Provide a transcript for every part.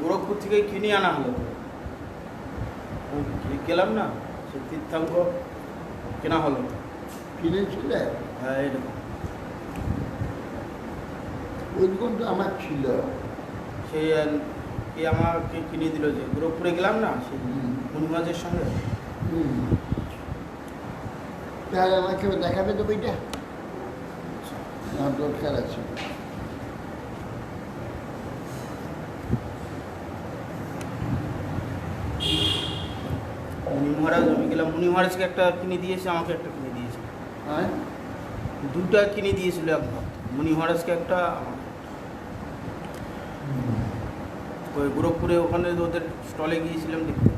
গোরখপুর থেকে কিনে আনা হলো, গেলাম না, সে তীর্থাঙ্ক কেনা হলো। কিনেছিল? হ্যাঁ, এরকম ওইরকম তো আমার ছিল। সে কে আমাকে কিনে দিল, যে গোরখপুরে গেলাম না, সে মুনিমাজের সঙ্গে। তাহলে আমাকে দেখাবে তো বইটা, আমার দরকার আছে। মুনি মহারাজ, আমি গেলাম, মুনি মহারাজকে একটা কিনে দিয়েছে, আমাকে একটা কিনে দিয়েছে। হ্যাঁ, দুটা কিনে দিয়েছিল একবার, মুনি মহারাজকে একটা, ওই গোরখপুরে ওখানে ওদের স্টলে গিয়েছিলাম দেখতে।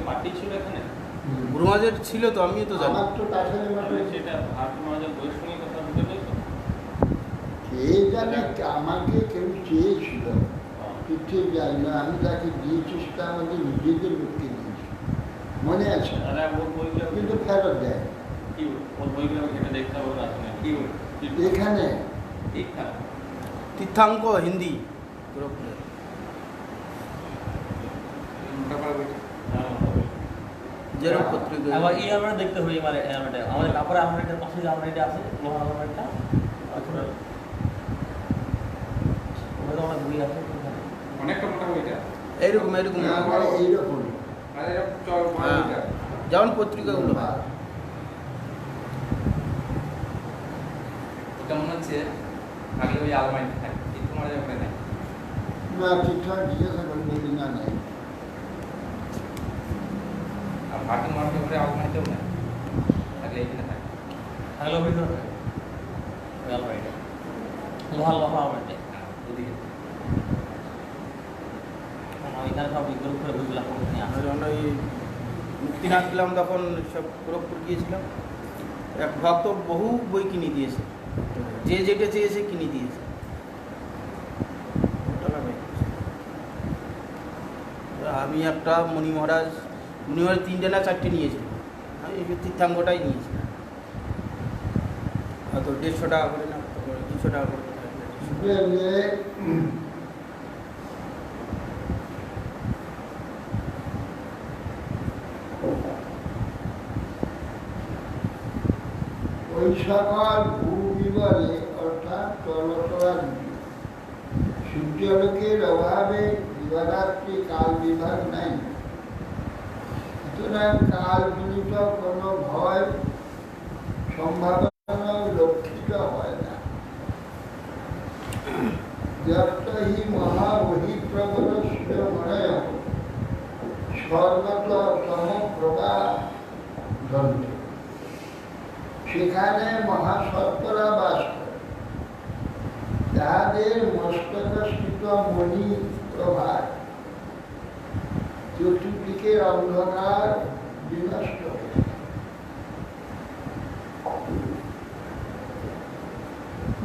পাঠিয়েছিল এখানে গুরুমাজের ছিল তো, আমিও তো জানি। সেটা কথা বলতে নেই তো, কে জানে আমাকে কেউ চেয়েছিল, ঠিক জানি না, আমি তাকে দিয়েছি, সেটা আমাদের নিজেদের লোককে দিয়েছি। মনে আছে, দাদা ওর বইগুলো কিন্তু ফেরত দেয়। কি ওর বইগুলো ঘেটে দেখতে হবে না শুনে কি এখানে ঠিকঠাক তীর্থাঙ্ক হিন্দি গোরখপুরে। যেরকম পত্রিকা আবার এই আমরা দেখতে হবে মানে আমাদের কাপড়ে আলমারিটার পাশে যে আলমারিটা আছে লোহার আলমারিটা ওখানে ওখানে অনেক বই আছে ওখানে। অনেকটা মোটা বইটা এইরকম এইরকম আমার এইরকম আরে চল হ্যাঁ, যেমন পত্রিকাগুলো হয়। ওটা মনে হচ্ছে আগে ওই আলমারি থাকে কিন্তু মনে যাবে না না ঠিকঠাক জিজ্ঞাসা করে বলি না নাই। আর পার্টি মার্কেট করে আলমারিতেও না থাকলে এখানে থাকে থাকলে ভিতরে থাকে ওই আলমারিটা লোহা আলমারিটা ওদিকে এখানে সব বিদ্রোহ করে বইগুলো নিয়ে আমরা যখন ওই মুক্তিনাথ গেলাম তখন সব গোরখপুর গিয়েছিলাম, এক ভক্ত বহু বই কিনে দিয়েছে, যে যেটা চেয়েছে কিনে দিয়েছে। টাকা ব্যয় করেছে। আমি একটা মণি মহারাজ 3টে না 4টে নিয়েছিল, আমি এই তীর্থাঙ্গটাই নিয়েছি, হয়তো 150 টাকা করে না 200 টাকা করে। ওই সকল ভূবিবলে অর্থাৎ তলতলার সূর্যালোকের অভাবে দিবারাত্রি কাল বিভাগ নাই। সুতরাং কালজনিত কোনো ভয় সম্ভাবনা লক্ষিত হয় না। যত হি মহাবহিপ্রবল মনয় সর্বত তম প্রবাহ ধন্তে, সেখানে মহাসর্পরা বাস করে, তাহাদের মস্তকস্থিত মণি প্রভাত চতুর্দিকের অন্ধকার বিনষ্ট করে।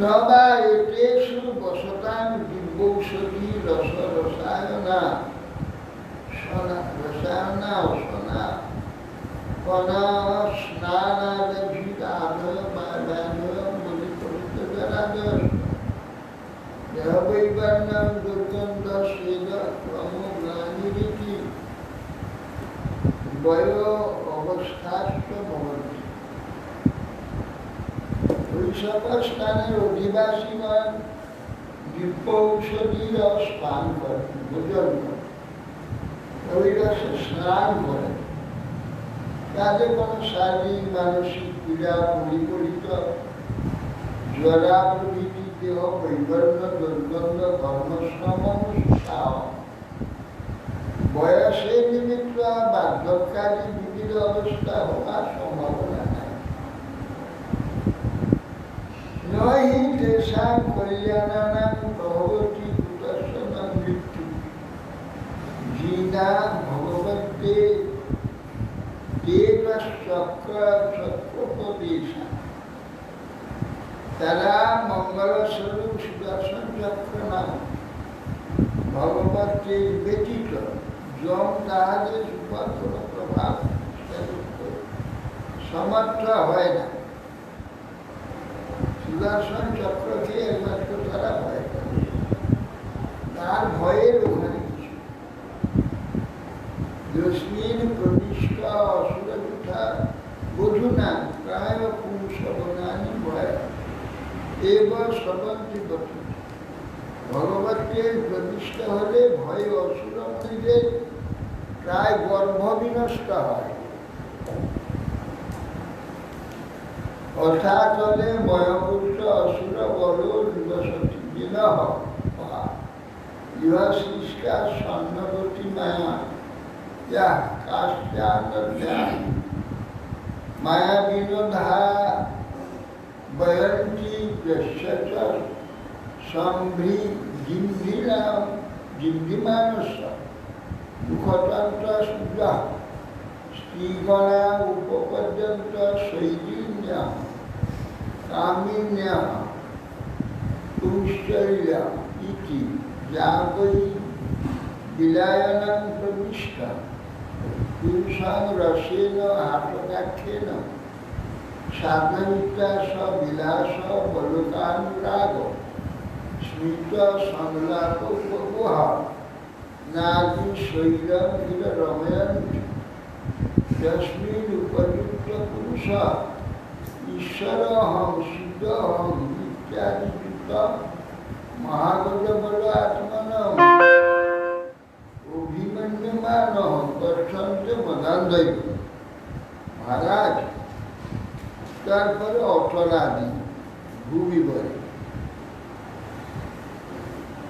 নবা এতেষু বসতাং দিব্যৌষধি রসায়না রসায়না অসনা কণা স্নানাদভিদাদয় বাদাদয় মণিপরিতরাদয় দেহবৈবর্ণং দুর্গন্ধ স্বেদ ক্রমগ্লানিরিতি বয় অবস্থাস্ত ভবন্তি। ওই সকল স্থানের অধিবাসীগণ দিব্য ঔষধি রস পান করেন, ভোজন করেন, ওই রসে স্নান করেন। তাদের কোনো শারীরিক মানসিক পীড়া পরিপরিত জ্বরা প্রভৃতি দেহ বৈবর্ণ দুর্গন্ধ কর্মশ্রম উৎসাহ বয়সের নিমিত্ত বার্ধক্যাদি বিবিধ অবস্থা হওয়ার সম্ভাবনা নাই। নহি তেষাং কল্যাণানাং প্রভবতি কুতঃ মৃত্যু জীনা ভগবতে চক্রোপদেশা। তারা মঙ্গলস্বরূপ সুদর্শন চক্র নাম ভগবতের ব্যতীত যম তাহাদের উপর কোন প্রভাব সমর্থ হয় না। সুদর্শন চক্রকে একমাত্র তারা ভয় করে, তার ভয়ের ওখানে কিছু। যস্মিন প্রবিষ্ট অসুরযুথা বধূনা প্রায় পুংসবনানি ভয় এব সবন্তি বধূ। ভগবতকে প্রবিষ্ট হলে ভয় অসুরমণিদের প্রায় গর্ভ বিনষ্ট হয়। অথাচলে ময়পুত্র অসুর বল দিবসতি বিনহ ইহশিষ্টা স্বর্ণবতী মায়া যা কাশ্যানদ্যা মায়া বিনোধা বয়ন্তি যস্য সম্ভ্রি জিম্ভিমানস্য মুখতন্ত্র সূর্য স্ত্রীগণা উপপর্যন্ত শৈলীন্য কামিন্য পুংশ্চর্য ইতি যাবৈ বিলায়নং প্রবিষ্ট পুংসাং রসেন হাটকাক্ষেন সাধনিতা বিলাস বলকানুরাগ স্মৃত সংলাপ বহুহ নাদি শৈলম হির রময়ন যস্মিন উপযুক্ত পুরুষ ঈশ্বর হং সিদ্ধ হং ইত্যাদি যুক্ত মহাগজ বল আত্মন অভিমন্যমান গচ্ছন্তে মদান্দৈ। মহারাজ, তারপরে অটলাদি ভূবিবরে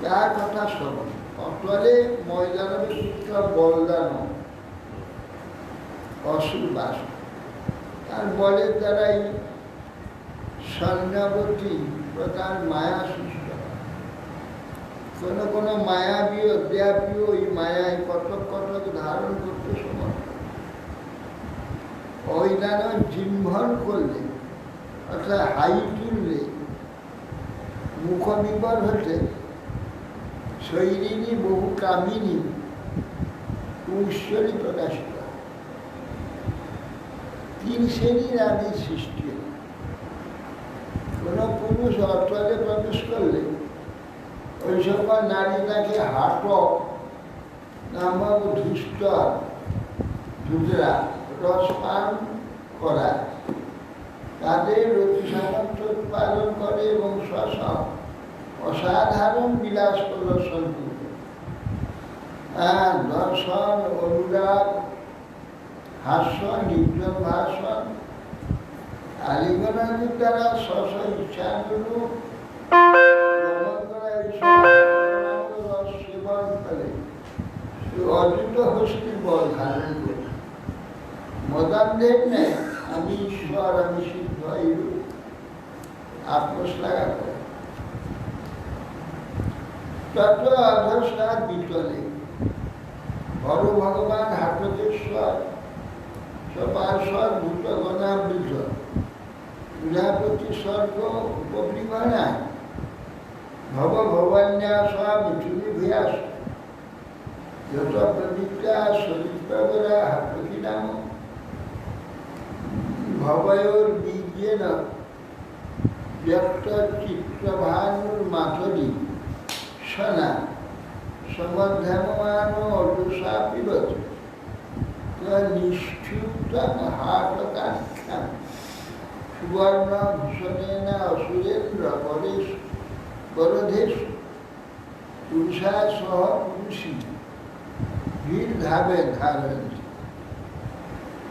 তার কথা শোনো। অটলে ময়দানের পুত্র বলদান অসুর বাস, তার বলের দ্বারাই সন্ন্যাবতী প্রকার মায়া সৃষ্ট হয়। কোনো কোনো মায়াবী অধ্যাপীও এই মায়ায় কটক কটক ধারণ করতে সমর্থ। ঐদান জিম্ভন করলে অর্থাৎ হাই তুললে মুখ বিপর হতে শৈরিনী বহু কামিনী পুষ্করী প্রকাশিত। তিন শ্রেণীর আদি সৃষ্টি। কোন পুরুষ অটলে প্রবেশ করলে ওই সকল নারী তাকে হাটক নামক ধুতরা রসপান করায়, তাদের রতি সামর্থ্য উৎপাদন করে এবং স্বসব অসাধারণ বিলাস প্রদর্শন করবে। দর্শন, অনুরাগ, হাস্য, নির্জন ভাষণ, আলিঙ্গনাদির দ্বারা স্বস ইচ্ছানুরূপ রস সেবন করে অযুত হস্তি বল ধারণ করে মদানদের নেয় আমি ঈশ্বর, আমি সিদ্ধ এইরূপ আত্মশ্লাঘা করে। তত অধস্তার বিতলে হর ভগবান হাটকেশ্বর সপার্শ্বর ভূতগণাবৃত প্রজাপতি স্বর্গ উপপ্রিমাণায় ভব ভবান্যাস মিথুনিভ্যাস যত প্রদীপ্তা সরিত্রবরা হাটকি নাম ভবয়োর বীর্যেন ব্যক্ত চিত্রভানুর মাথরি সনা সমধ্যমান অদুষা পিবত নিষ্ঠুতং হাটকাখ্যাম সুবর্ণ ভূষণেন অসুরেন্দ্র পরেশ বরধেশ পুরুষা সহ পুরুষী ভিড় ধাবে ধারণ।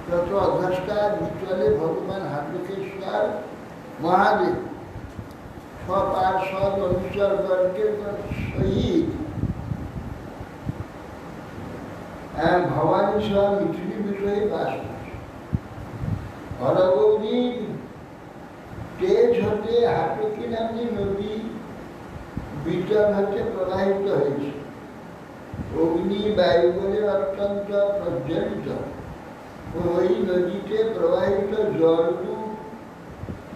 তত অধস্তার বিচলে ভগবান হাটকেশ্বর মহাদেব স্বপার্শ্বদ অনুচরবর্গের সহিত ভবানী সহ মিথুনী বিষয়ে বাস করছে। হরগৌরীর তেজ হতে হাটকি নামী নদী বিতর হতে প্রবাহিত হয়েছে। অগ্নি বায়ু বলে অত্যন্ত প্রজ্বলিত ওই নদীতে প্রবাহিত জলরূপ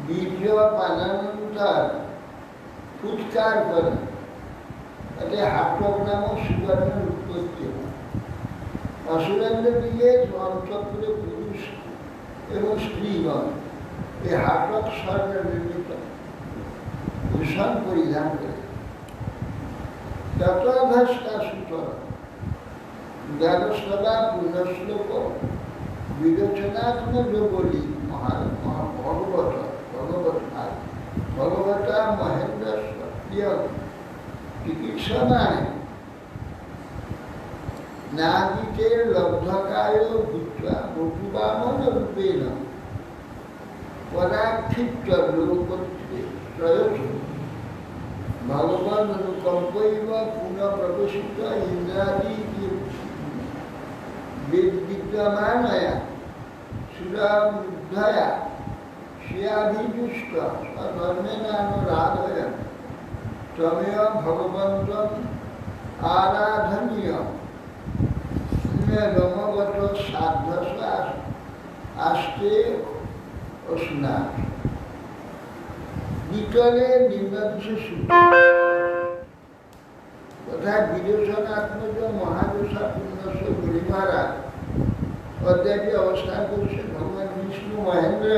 বীর্য পানানন্তর ফুৎকার করে তাতে হাটক নামক সুবর্ণের উৎপত্তি হয়। অসুরেন্দ্র দিকে অন্তঃপুরে পুরুষ এবং স্ত্রীগণ এই হাটক স্বর্ণ নির্মিত ভূষণ পরিধান করে। ততধস্তা সুতর দ্বাদশবা পূর্ণশ্লোক বিবেচনাত্মক বলি ভগবতা মহেন্দ্র সত্য চিকিৎসমায় নাদিতে লব্ধকায় ভূত্বা বপুবামন রূপেণ পরাক্ষিপ্ত লোকত্রে প্রয়োগ ভগবান অনুকম্পৈব পুনঃ প্রবেশিত ইন্দ্রাদি বিদ্যমানয়া সুরাবুদ্ধয়া শ্রেয়াভিজুষ্ট স্বধর্মেনানুরাধয়া তমেয় ভগবন্তম আরাধনীয় রমগত সাধ্যস আস্তে অস্না বিতলে নিম্নদোষে সূত্র তথা বিদোষণাত্মজ মহাদোষা পুণ্যস্য গরিমারা অদ্যাপি অবস্থান করছে ভগবান বিষ্ণু মহেন্দ্র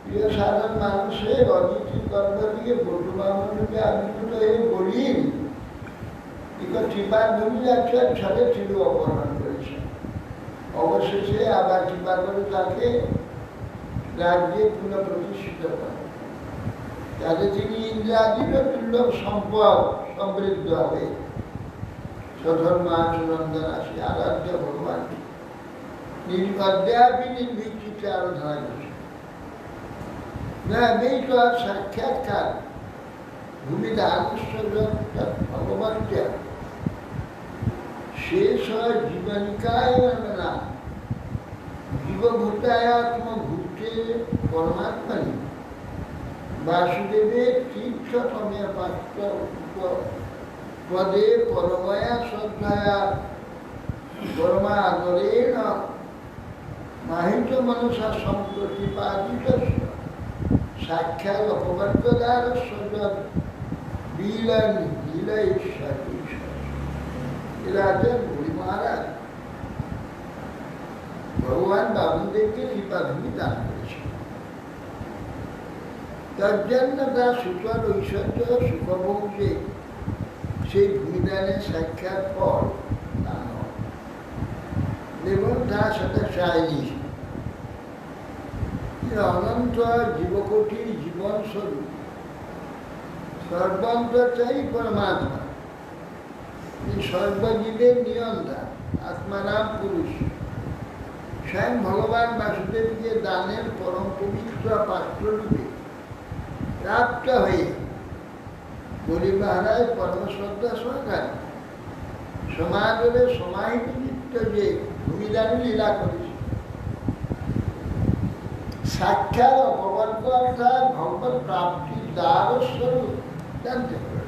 প্রিয় সাধারণ মানুষের অদিতি গর্ভদিকে বটুবামনকে আবির্ভূত হয়ে বলিন টিপা ধরে যাচ্ছে আর সাথে ছিল অপহরণ করেছে। অবশেষে আবার কৃপা করে তাকে রাজ্যে পুনঃপ্রতিষ্ঠিত করেন, যাতে তিনি ইন্দ্রাদির দুর্লভ সম্পদ সমৃদ্ধ হবে। সধর্ম আচরণদান আসে আরাধ্য ভগবান অদ্যাপি নির্বিচিত্রে আরাধনা করছে না। এই তো আর সাক্ষাৎকার ভূমিতে আনুষ্ঠ ভগবানকে শেষ হয় জীবনিকায় না জীবভূতায়াত্ম ভূতে পরমাত্মানি বাসুদেবের তীর্থতমে পাত্র পদে পরময়া শ্রদ্ধায়া পরমা আদরেণ মাহিত মনসা সম্প্রতিপাদিত সাক্ষাৎ অপবর্তদার সদর লীলন লীলা ঈশ্বর এরা আছেন হরি মহারাজ। ভগবান বামদেবকে কৃপাভূমি দান করেছেন, তার জন্য তার সুখর ঐশ্বর্য সুখভোগ যে সেই ভূমিদানের সাক্ষাৎ ফল দান হয় এবং তার সাথে সায়নি অনন্ত জীবকোটির জীবন স্বরূপ সর্বান্তর্যায়ী পরমাত্মা, সর্বজীবের নিয়ন্তা আত্মারাম পুরুষ স্বয়ং ভগবান বাসুদেবকে দানের পরম পবিত্র পাত্ররূপে প্রাপ্ত হয়ে গরিব মহারাজ পরমশ্রদ্ধা সহকারে সমাদরে সমাহিত নিত্য যে ভূমিদান লীলা করেছে সাক্ষাৎ অপবর্গ অর্থাৎ ভগবত প্রাপ্তির দ্বার স্বরূপ জানতে পারে।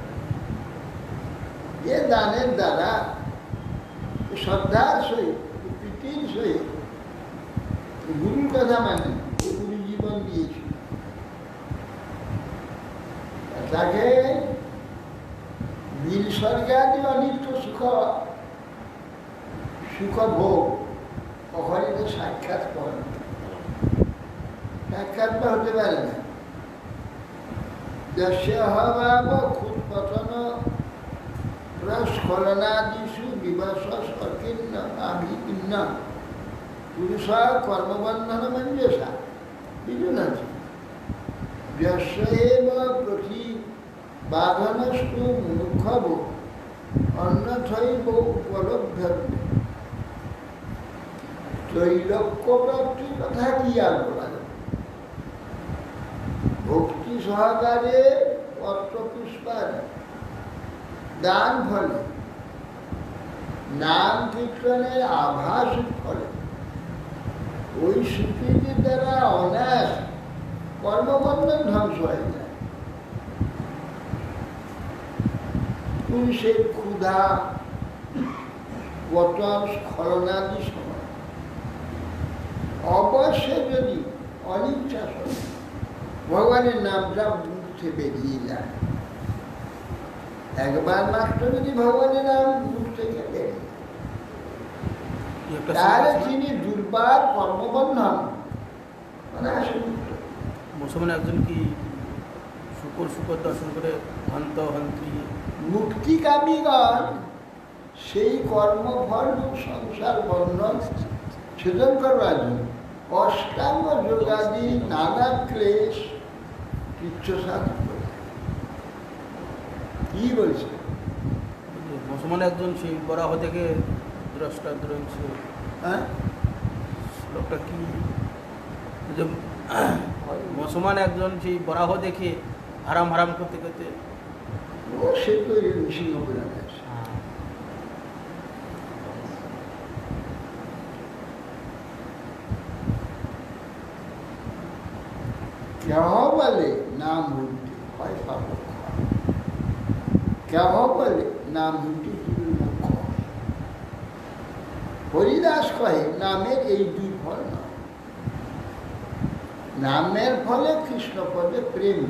এ দানের দ্বারা শ্রদ্ধার সহিত প্রীতির সহিত গুরুর কথা মানে গুরু জীবন দিয়েছিল, তাকে বীর স্বর্গাদি অনিত্য সুখভোগ অহরিত সাক্ষাৎ করে সাক্ষাৎ হতে পারে না। যস্যভাব খুদ পঠন স্খলনাদিষু বিবশ সকীর্ণ আভিকীর্ণ পুরুষ কর্মবন্ধন মঞ্জসা বিজুনতি যস্যেব প্রতি বাধনস্তু মুখব অন্যথৈব উপলব্ধব্য। ত্রৈলোক্য প্রাপ্তির কথা কি আর বলা যাবে? ভক্তি সহকারে পত্রপুষ্পার দান ফলে নাম কীর্তনের আভাস ফলে ওই স্বীকৃতির দ্বারা অনায়াস কর্মবন্ধন ধ্বংস হয়ে যায়। পুরুষের ক্ষুধা পতন স্খলনাদি সময় অবশ্যই যদি অনিচ্ছা ভগবানের নামটা মুখ থেকে বেরিয়ে যায়, একবার মাত্র যদি ভগবানের নাম মুখ থেকে বেরিয়ে তাহলে তিনি দুর্বার কর্মবন্ধন মানে মুসলমান একজন কি শুকর শুকর দর্শন করে হন্ত হন্ত্রী মুক্তিকামীগণ সেই কর্মফল সংসার বন্ধন ছেদন করবার জন্য অষ্টাঙ্গ যোগাদি নানা ক্লেশ তীর্থসাধন করে। কি বলছে? মুসলমান একজন সেই বরাহ থেকে দ্রষ্টা দ্রংশী, হ্যাঁ লোকটা কি যে মুসলমান একজন সেই বরাহ দেখে হারাম হারাম করতে করতে ও সে তো সিংহ পুরাণে আছে। কেহ বলে নাম হইতে হয় পাপ, কেহ বলে নাম হইতে দুর্মুখ। হরিদাস কহে নামের এই দুই ফল না, নামের ফলে কৃষ্ণ পদে প্রেম,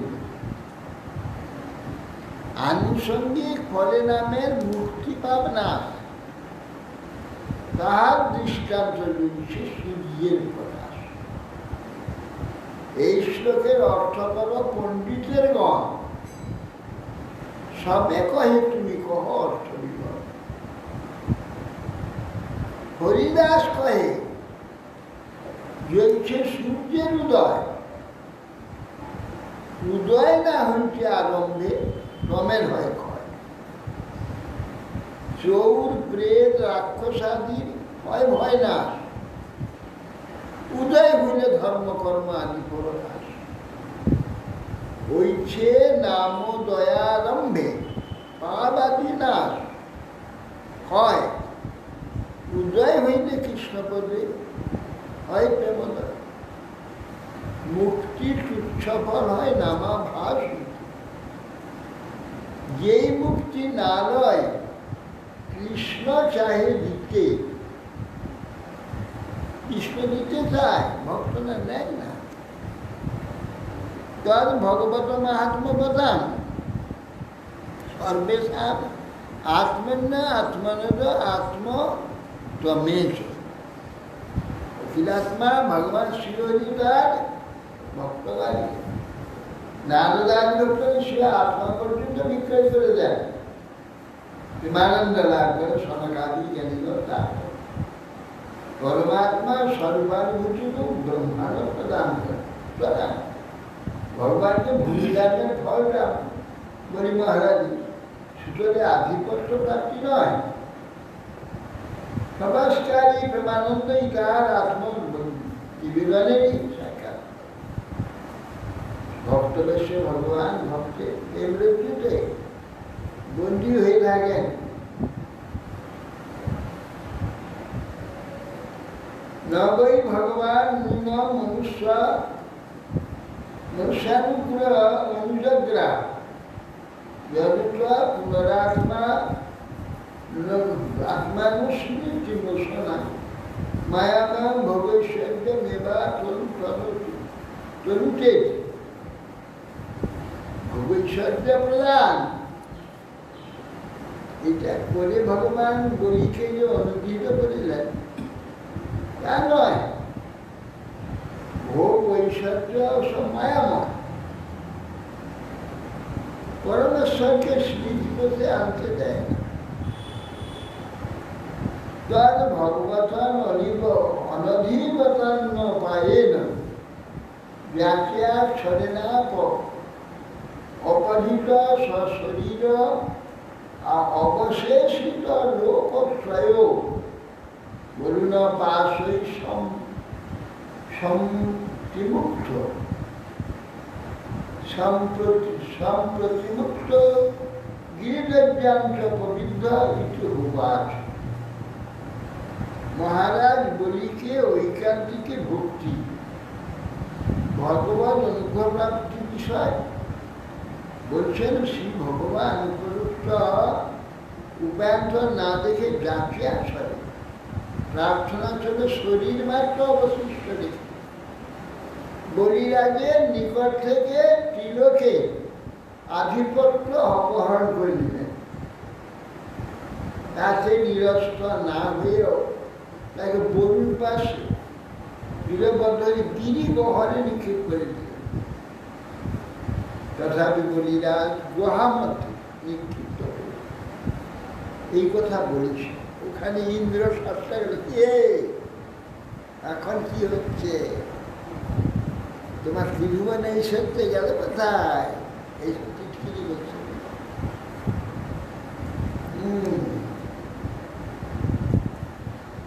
আনুষঙ্গিক ফলে নামের মুক্তি পাব না। তাহার দৃষ্টান্ত রয়েছে সূর্যের প্রকাশ। এই শ্লোকের অর্থ করো পণ্ডিতের গণ, সবে কহে তুমি কহ অর্থ বিবর। হরিদাস কহে জ্বলছে সূর্যের উদয়, উদয় না হইতে আরম্ভে রমের হয় ক্ষয়। চৌর প্রেত রাক্ষসাদির হয় ভয় না, উদয় হইলে ধর্মকর্ম আদি পরনাশ। হইছে নাম দয়ারম্ভে পাবাদি নাশ হয়, উদয় হইলে কৃষ্ণপদে হয় প্রেমদয়। মুক্তির তুচ্ছ ফল হয় নামাভাস, যেই মুক্তি না লয় কৃষ্ণ চাহে দিতে। কৃষ্ণ দিতে চায়, ভক্তরা নেয় না। তদ ভগবত মাহাত্ম বদান সর্বেশাম আত্মন্য আত্মনদ আত্ম ত্বমেচ। অখিলাত্মা ভগবান শ্রীহরি তার ভক্তবাণী। নারদান ভক্তরা সে আত্মা পর্যন্ত বিক্রয় করে দেয়, প্রেমানন্দ লাভ করে সনকাদি জ্ঞানীগণ লাভ করে। পরমাত্মা সর্বানুভূতিত ব্রহ্মাণ্ড প্রদান করে। ভগবানকে ভূমিদানের ফলটা বলি মহারাজ সুতরে আধিপত্য প্রাপ্তি নয়, সমাজকারী প্রেমানন্দই তার আত্মনিবেদনেরই সাক্ষাৎ। ভক্তবেশে ভগবান ভক্তে এমরুতে বন্দী হয়ে থাকেন। নবৈ ভগবান নুন মনুষ্য মনুষ্যানুগ্রহ অনুজগ্রা যদুত্বা পুনরাত্মা আত্মানুস্মৃতি মোশনা মায়ামাম ভবিষ্যৎ মেবা তরুতে। ভবিষ্যৎ প্রদান এটা করে ভগবান বলিকে যে অনুদীত করিলেন তা নয়। ভোগ ঐশ্বর্য সব মায়াময়, পরমেশ্বরকে স্মৃতি করতে আনতে দেয় না। তদ ভগবতন অনধিবতন পায়েন ব্যাখ্যা ছড়ে না অপহৃত সশরীর অবশেষিত লোকত্রয় বলুন পাশই সম্প্রতিমুক্ত সম্প্রতিমুক্ত গিরিদ্যাঞ্চ পবিত্র ইতি উবাচ। মহারাজ বলিকে ঐকান্তিকে ভক্তি ভগবান অনুগ্রহ প্রাপ্তি বিষয় বলছেন। শ্রী ভগবান উপযুক্ত উপায়ন্ত না দেখে যাকে আসলে প্রার্থনা চলে শরীর মাত্র অবশিষ্ট দেখে বলিরাজের নিকট থেকে ত্রিলোকে আধিপত্য অপহরণ করে নিলেন। তাতে নিরস্ত না হয়েও তাকে বরুণ পাশে বীরবদ্ধ গিরি গহরে নিক্ষেপ করে দিলেন। তথাপি বলিরাজ গুহা মধ্যে নিক্ষিপ্ত করে এই কথা বলেছে। ওখানে ইন্দ্র শাস্ত্রা গেল, এখন কি হচ্ছে? তোমার ত্রিভুবনে এই সত্যি গেল কোথায়? এই সত্যি ঠিকই করছে।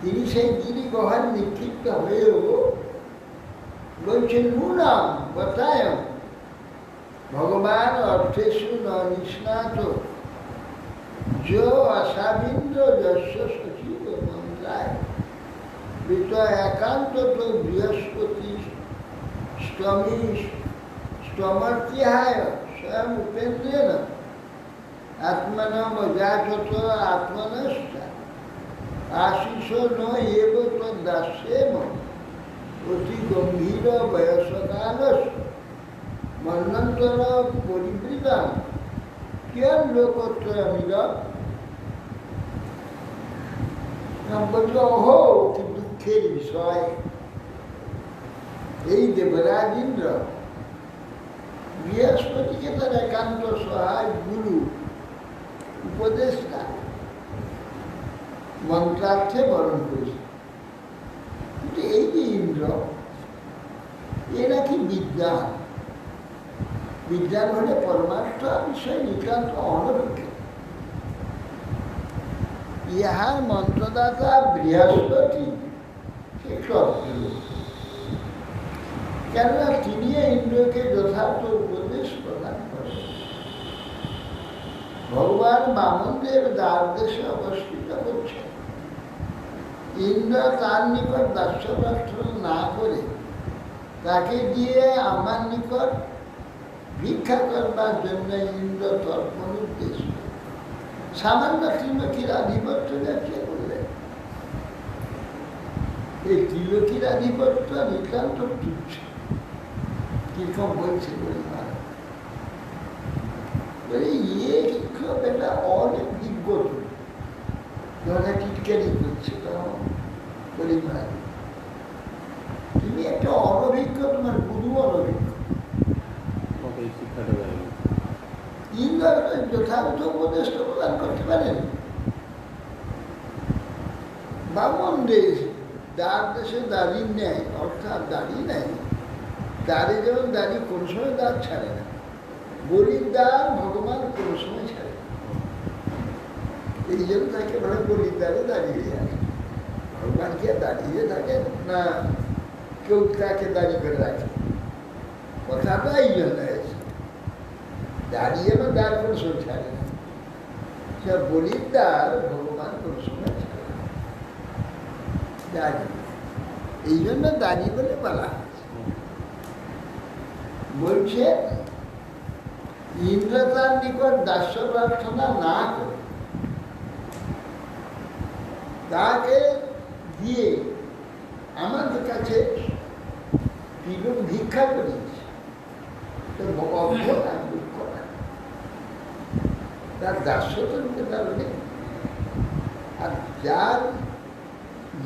তিনি সেই গিরি গহর নিক্ষিপ্ত হয়েও বলছেন নুনাম বতায় ভগবান অর্থেষু ন নিষ্ণাত যো আশাবিন্দ যস্য সচিব মন্ত্রায় বিত একান্ত তো বৃহস্পতি স্তমর্ত্যায় স্বয়ং উপেন্দ্রেণ আত্মনম যাচত আত্মনশ্চ আশিষ ন এব তদাস্যেম অতি গম্ভীর বয়সকালস মন্বন্তর পরিবৃতাম কিয়ৎ লোকত্রয়মিদম। তখন বলল, ওহো কি দুঃখের বিষয়, এই দেবরাজ ইন্দ্র বৃহস্পতিকে তার একান্ত সহায় গুরু উপদেষ্টা মন্ত্রার্থে বরণ করেছে। কিন্তু এই যে ইন্দ্র, এ নাকি বিজ্ঞান, বিজ্ঞান হলে পরমার্থ বিষয় নিতান্ত অনভিজ্ঞ। ইহার মন্ত্রদাতা বৃহস্পতি সে ক্ষত্রিয়, কেননা তিনি ইন্দ্রকে যথার্থ উপদেশ প্রদান করেন। ভগবান বামনদেব দ্বারদেশে অবস্থিত করছেন। ইন্দ্র তার নিকট দাস্য প্রার্থনা না করে তাকে দিয়ে আমার নিকট ভিক্ষা করবার জন্য ইন্দ্র তর্পণ উদ্দেশ্য সামান্য ত্রিলোকীর আধিপত্য ব্যবসা করলেন। এই ত্রিলোকীর আধিপত্য নিতান্ত তুচ্ছ। কিরকম বলছে বলি মহারাজ, বলে ইয়ে শিক্ষক এটা অনেক বিজ্ঞ, ধরা টিটকারি করছে। বলি মহারাজ তুমি একটা অনভিজ্ঞ, তোমার গুরু অনভিজ্ঞ। ইন্দ্র যথার্থ উপদেশ প্রদান করতে পারেন। বামন দেশ দ্বার দেশে দাঁড়িয়ে নেয়, অর্থাৎ দাঁড়িয়ে নেয়, দাঁড়িয়ে যেমন দাঁড়িয়ে কোনো সময় দাঁড় ছাড়ে না, বলির দ্বার ভগবান কোনো সময় ছাড়ে না। এই জন্য তাকে বলে বলির দ্বারে দাঁড়িয়ে আসে। ভগবান কি দাঁড়িয়ে থাকেন না কেউ তাকে দাঁড়িয়ে করে রাখে? কথাটা এই জন্য হয়েছে, দাঁড়িয়ে বা দ্বার কোনো সময় ছাড়ে না, সে বলির দ্বার ভগবান কোনো সময় ছাড়ে না, দাঁড়িয়ে। এই জন্য দাঁড়িয়ে বলে বলা হয়েছে। বলছে ইন্দ্র তার নিকট দাস্য প্রার্থনা না করে তাকে দিয়ে আমাদের কাছে তিলক ভিক্ষা করেছে, তার দাস্যতা নিতে পারবে। আর যার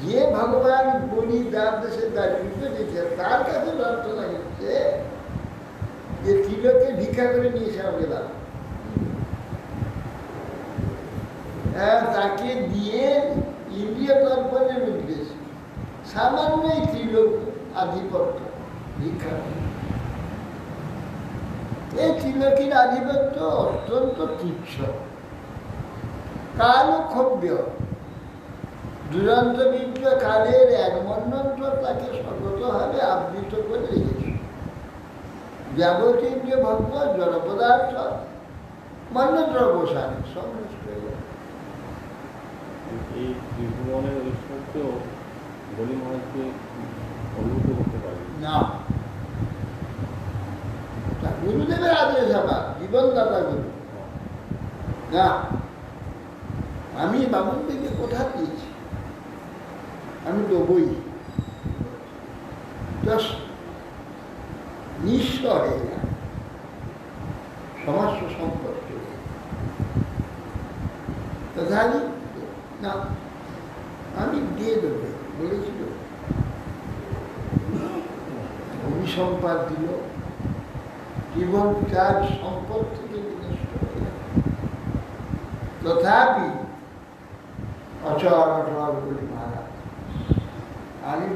যে ভগবান বলি যার দেশে দাঁড়িয়ে দিয়েছে তার কাছে প্রার্থনা করছে যে তিলকে ভিক্ষা করে নিয়েছে আমাকে দাও। তাকে দিয়ে ইন্দ্রিয় তর্পণের উদ্দেশ্যে সামান্যই তিলক আধিপত্য ভিক্ষা। এই তিলকের আধিপত্য অত্যন্ত তুচ্ছ, কালক্ষোভ্য, দুরন্ত বীর্য কালের এক মন্বন্ত তাকে স্বগতভাবে আবৃত করে রেখেছে। যাবতীয় ভক্ত জড় পদার্থ মন্নদ্রব্যসান সব নষ্ট হয়ে যায়। এই ত্রিভুবনের ঐশ্বর্য বলি মহারাজকে অনুভূত করতে পারে না, গুরুদেবের আদেশ আবার জীবনদাতা গুরু না। আমি বামন থেকে কথা দিয়েছি, আমি দেবই, নিঃস্ব হয়ে যায়, সমস্ত সম্পত্তি তথাপি না, আমি দিয়ে দেবো বলেছিল। অভিসম্পাদ দিল, জীবন চার সম্পদ থেকে বিনষ্ট হয়ে গেল। তথাপি অচল অটল বলি মহারাজ, আমি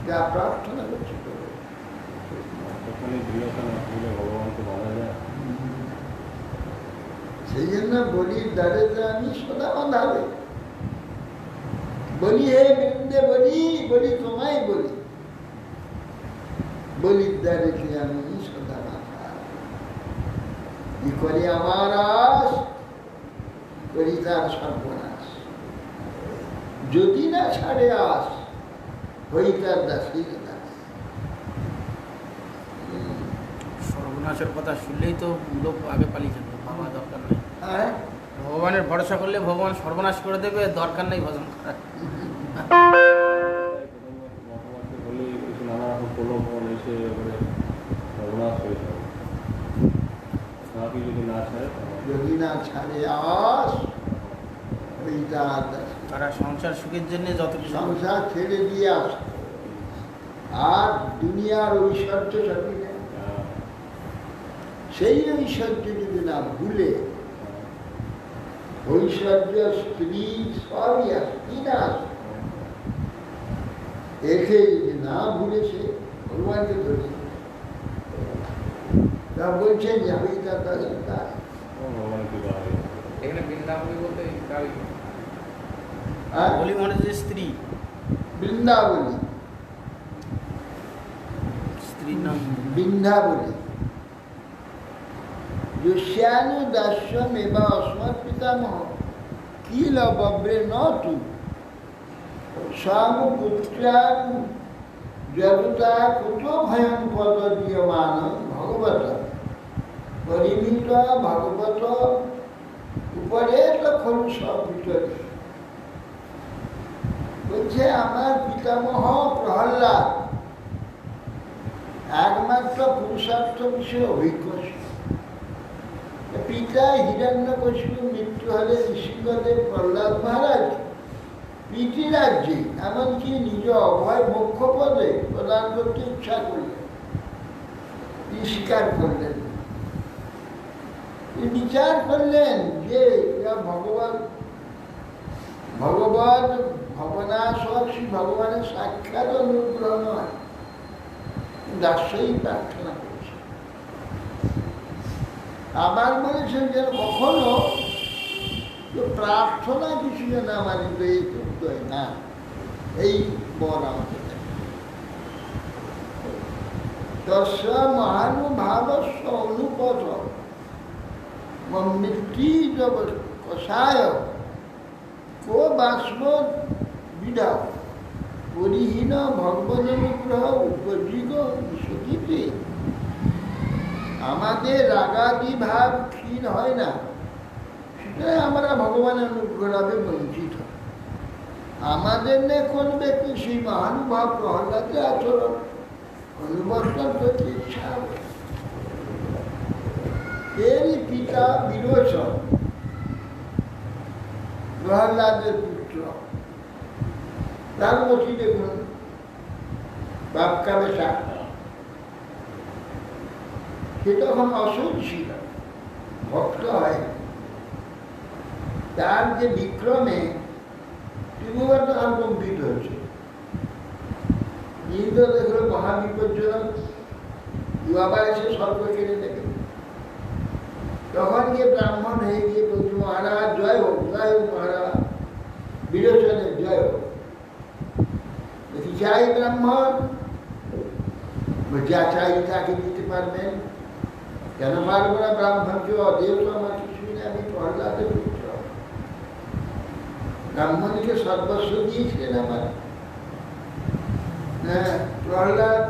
যা প্রার্থনা করছি ভগবানকে বলা যায়। সেই জন্য বলির দ্বারে আমি সদা বাঁধাবে বলি, হে বৃন্দে বলি, বলি তোমায় বলি, বলির দ্বারে আমি সদা বাঁধা। কি করি আমার আশ, করি তার সর্বনাশ। যদি না ছাড়ে আস, হই তার দাসীর দাস। সর্বনাশের কথা শুনলেই তো লোক আগে পালিয়ে যাবে, ভাবা দরকার নেই। হ্যাঁ, ভগবানের ভরসা করলে ভগবান সর্বনাশ করে দেবে, দরকার নেই ভজন করার। মতামতকে বলে কিছু নানা রকম প্রলোভন এসে এবারে সর্বনাশ হয়ে যাবে। তাকে যদি না ছাড়ে, যদি না ছাড়ে আস, হই তার দাসী। তারা সংসার সুখের জন্য যত কিছু সংসার ছেড়ে দিয়ে আসত আর দুনিয়ার ঐশ্বর্য সবই নেয়। সেই ঐশ্বর্য যদি না ভুলে ঐশ্বর্য স্ত্রী সবই আসে কি না আসে একে যদি না ভুলে সে ভগবানকে ধরে তা বলছেন যে আমি তার ভগবান কি দাঁড়ায় এখানে বৃন্দাবনী বলতে কালী বলি মনে যে স্ত্রী বৃন্দাবনী স্ত্রীর নাম বৃন্দাবনী যোশ্যানু দাস্যম এবা অস্মৎ পিতামহ কিল বব্রে ন তু স্বাম পুত্রাং যদুতা কুত ভয়ং পদ দীয়মান ভগবত পরিমিত ভগবত উপরে তো খলু সব ভিতরে বলছে আমার পিতামহ প্রহ্লাদ একমাত্র পুরুষার্থ বিষয়ে অভিজ্ঞ পিতা হিরণ্যকশিপুর মৃত্যু হলে ঋষিঙ্গদেব প্রহ্লাদ মহারাজ পৃথিরাজ্যে এমনকি নিজ অভয় মোক্ষ পদে প্রদান করতে ইচ্ছা করলেন, তিনি স্বীকার করলেন। তিনি বিচার করলেন যে ভগবান ভবনাশক শ্রী ভগবানের সাক্ষাৎ অনুগ্রহ নয়, দাস্যই প্রার্থনা করেছে। আবার বলেছেন যে কখনো প্রার্থনা কিছু যেন আমার হৃদয়ে তৈরি হয় না, এই বর আমাকে তস্য মহানুভাবস্য অনুপথ মৃত্যু কষায় কো বাষ্প বিধা পরিহীন ভগবদনুগ্রহ উপযোগ সতীতে। আমাদের রাগাদি ভাব ক্ষীণ হয় না, সেটাই আমরা ভগবানের অনুগ্রহ লাভে বঞ্চিত। আমাদের নে কোন ব্যক্তি সেই মহানুভাব প্রহ্লাদের আচরণ অনুবর্তন করতে ইচ্ছা হবে। এরই পিতা বিরোচন প্রহ্লাদের পুত্র, তার মধ্যে দেখুন বাপকা বেশা, সে তখন অসুর ছিল, ভক্ত হয়। তার যে বিক্রমে ত্রিভুবন তখন কম্পিত হয়েছে। ইন্দ্র দেখলো মহাবিপজ্জনক, আবার এসে স্বর্গ কেড়ে নেবে। তখন গিয়ে ব্রাহ্মণ হয়ে গিয়ে বলছে মহারাজ জয় হোক, জয় হোক মহারাজ, বিরোচনের জয় হোক। দেখি চাই ব্রাহ্মণ, যা চাই তাকে দিতে পারবেন, কেন পারবো না? ব্রাহ্মণকে অদেব তো আমার কিছুই নেই, আমি প্রহ্লাদের পুত্র। ব্রাহ্মণকে সর্বস্ব দিয়েছিলেন আমার। হ্যাঁ, প্রহ্লাদ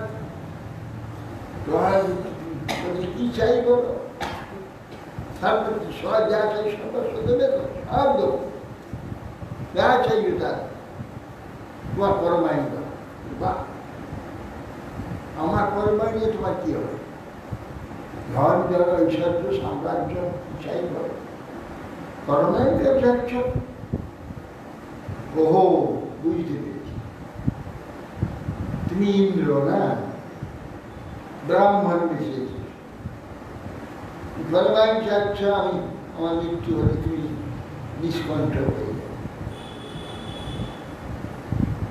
কি চাই বলো? সব যা চাই সর্বস্ব দেবে তো, সব দেবো, যা চাই তার তোমার পরমায়ণ দাও। বাহ, আমার পরমায়ণ নিয়ে তোমার কি হবে? ধন জন ঐশ্বর্য সাম্রাজ্য চাই বলো, পরমায়ণকে চাচ্ছ? ওহো, বুঝতে পেরেছি, তুমি ইন্দ্র না, ব্রাহ্মণ বিশেষ। পরমায়ণ চাচ্ছ, আমি আমার মৃত্যু হলে তুমি নিষ্কণ্ঠ হয়ে যাবে।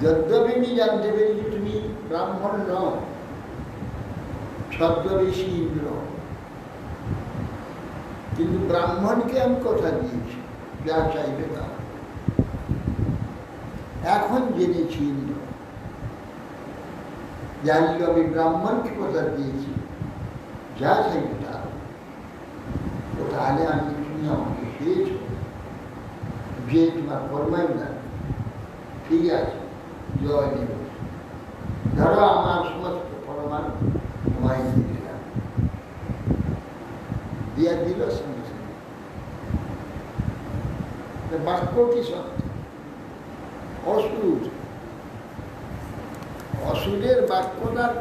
যদ্যপি আমি জানতে পেরেছি তুমি ব্রাহ্মণ নও, ছদ্মবেশী ইন্দ্র, কিন্তু ব্রাহ্মণকে আমি কথা দিয়েছি যা চাইবে তা। এখন জেনেছি ইন্দ্র, জানলে আমি ব্রাহ্মণকে কথা দিয়েছি যা চাইবে তা। তাহলে আমি তুমি আমাকে পেয়েছ, যে তোমার পরমায়ণ না, ঠিক আছে, জয় দেব। ধরো আমার সমস্ত পরমাণু তোমায় দিয়ে দিলাম, দিয়া দিল সঙ্গে সঙ্গে। বাক্য কি সত্য? অসুর, অসুরের বাক্যটার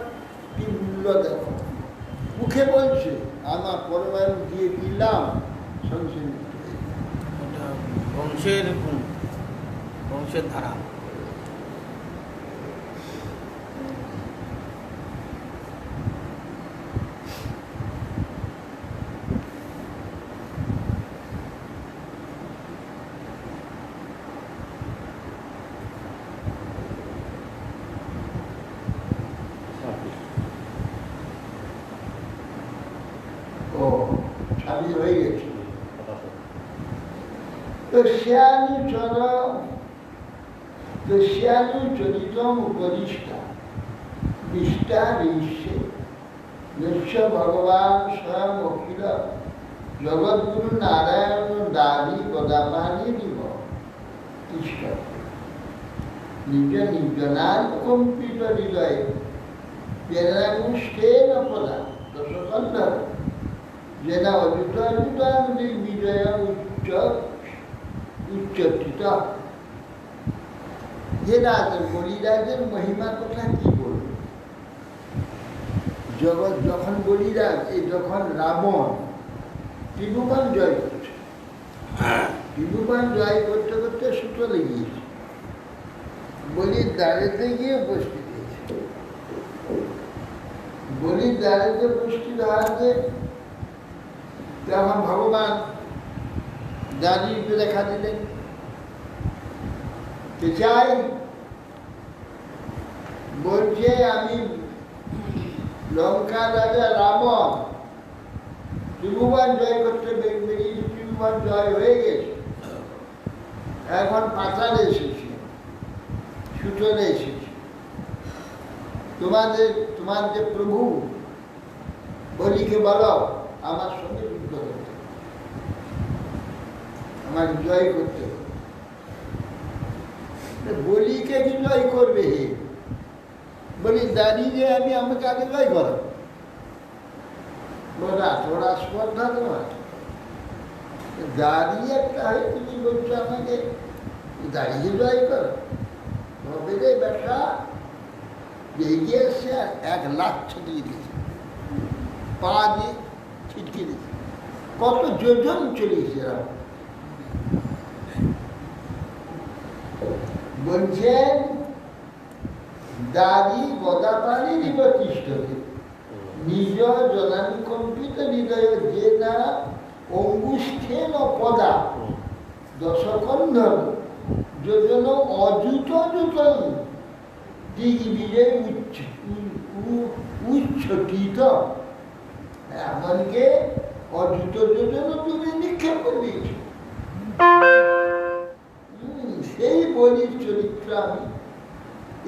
কি মূল্য দেখো। মুখে বলছে আমার পরমাণু দিয়ে দিলাম, সঙ্গে সঙ্গে বংশের গুণ, বংশের ধারা। ও 26 হয়ে গেছে। দস্যানুচরিতম উপদিষ্টা বিস্তারিষ্যে যস্য ভগবান স্বয়ং অখিল জগদ্গুরু নারায়ণ দাবি বদাপানি দিব তিষ্ঠ নিজ নির্জনার কম্পিত হৃদয়ে প্রেরণানুষ্ঠেন পদা দশকন্ধ যেন অযুতাযুতানুদি বিজয় উচ্চটিত। যে রাজের বলিরাজের মহিমার কথা কি বলব? জগৎ যখন বলিরাজ যখন রাবণ ত্রিভুবন জয় করছে, ত্রিভুবন জয় করতে করতে সূত্র লেগিয়েছে, বলির দ্বারেতে গিয়ে উপস্থিত হয়েছে। বলির দ্বারেতে উপস্থিত হওয়াতে তখন ভগবান দাঁড়িয়ে দেখা দিলেন, চাই বলছে আমি লঙ্কা রাজা রাবণ ত্রিভুবন জয় করতে বেরিয়ে, ত্রিভুবন জয় হয়ে গেছে, এখন পাতালে এসেছি, সূচনে এসেছি, তোমার যে প্রভু বলিকে বলো আমার সঙ্গে যুদ্ধ করতে, আমার জয় করতে হবে। বলিকে কি জয় করবে? বলি দাঁড়িয়ে আমি আমাকে আগে জয় করো, বলা থোড়া স্পর্ধা তোমার দাঁড়িয়ে একটা হয়ে তুমি বলছো আমাকে দাঁড়িয়ে জয় করো, তবে রে ব্যবসা এগিয়ে এসছে আর 1 লাখ ছিটিয়ে দিয়েছে, পা দিয়ে ছিটকে দিয়েছে, কত যোজন চলেছে এরা। বলছেন দাদি গদাপানি নিবতিষ্ঠতে নিজ জনানুকম্পিত হৃদয় যে না অঙ্গুষ্ঠেন পদা দশকন্ধন যোজন অযুত যুতন দিগ্বিজয় উচ্ছটিত, এমনকে অযুত যোজন তুমি নিক্ষেপ করে দিয়েছ। সেই বলির চরিত্র আমি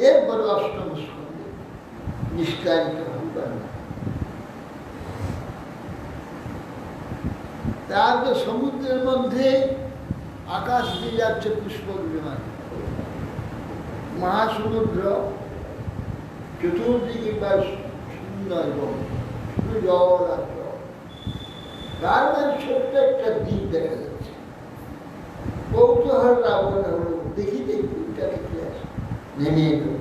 এরপরে 8ম স্কন্ধে নিষ্কারিত হইবার না। তারপর সমুদ্রের মধ্যে আকাশ দিয়ে যাচ্ছে পুষ্পক বিমান, মহাসমুদ্র চতুর্দিকে বা সুন্দর শুধু জল আর জল, তার মধ্যে ছোট্ট একটা দ্বীপ দেখা যাচ্ছে। কৌতূহল রাবণ হল দেখি দ্বীপটা দেখে আসে, নেমে এলো,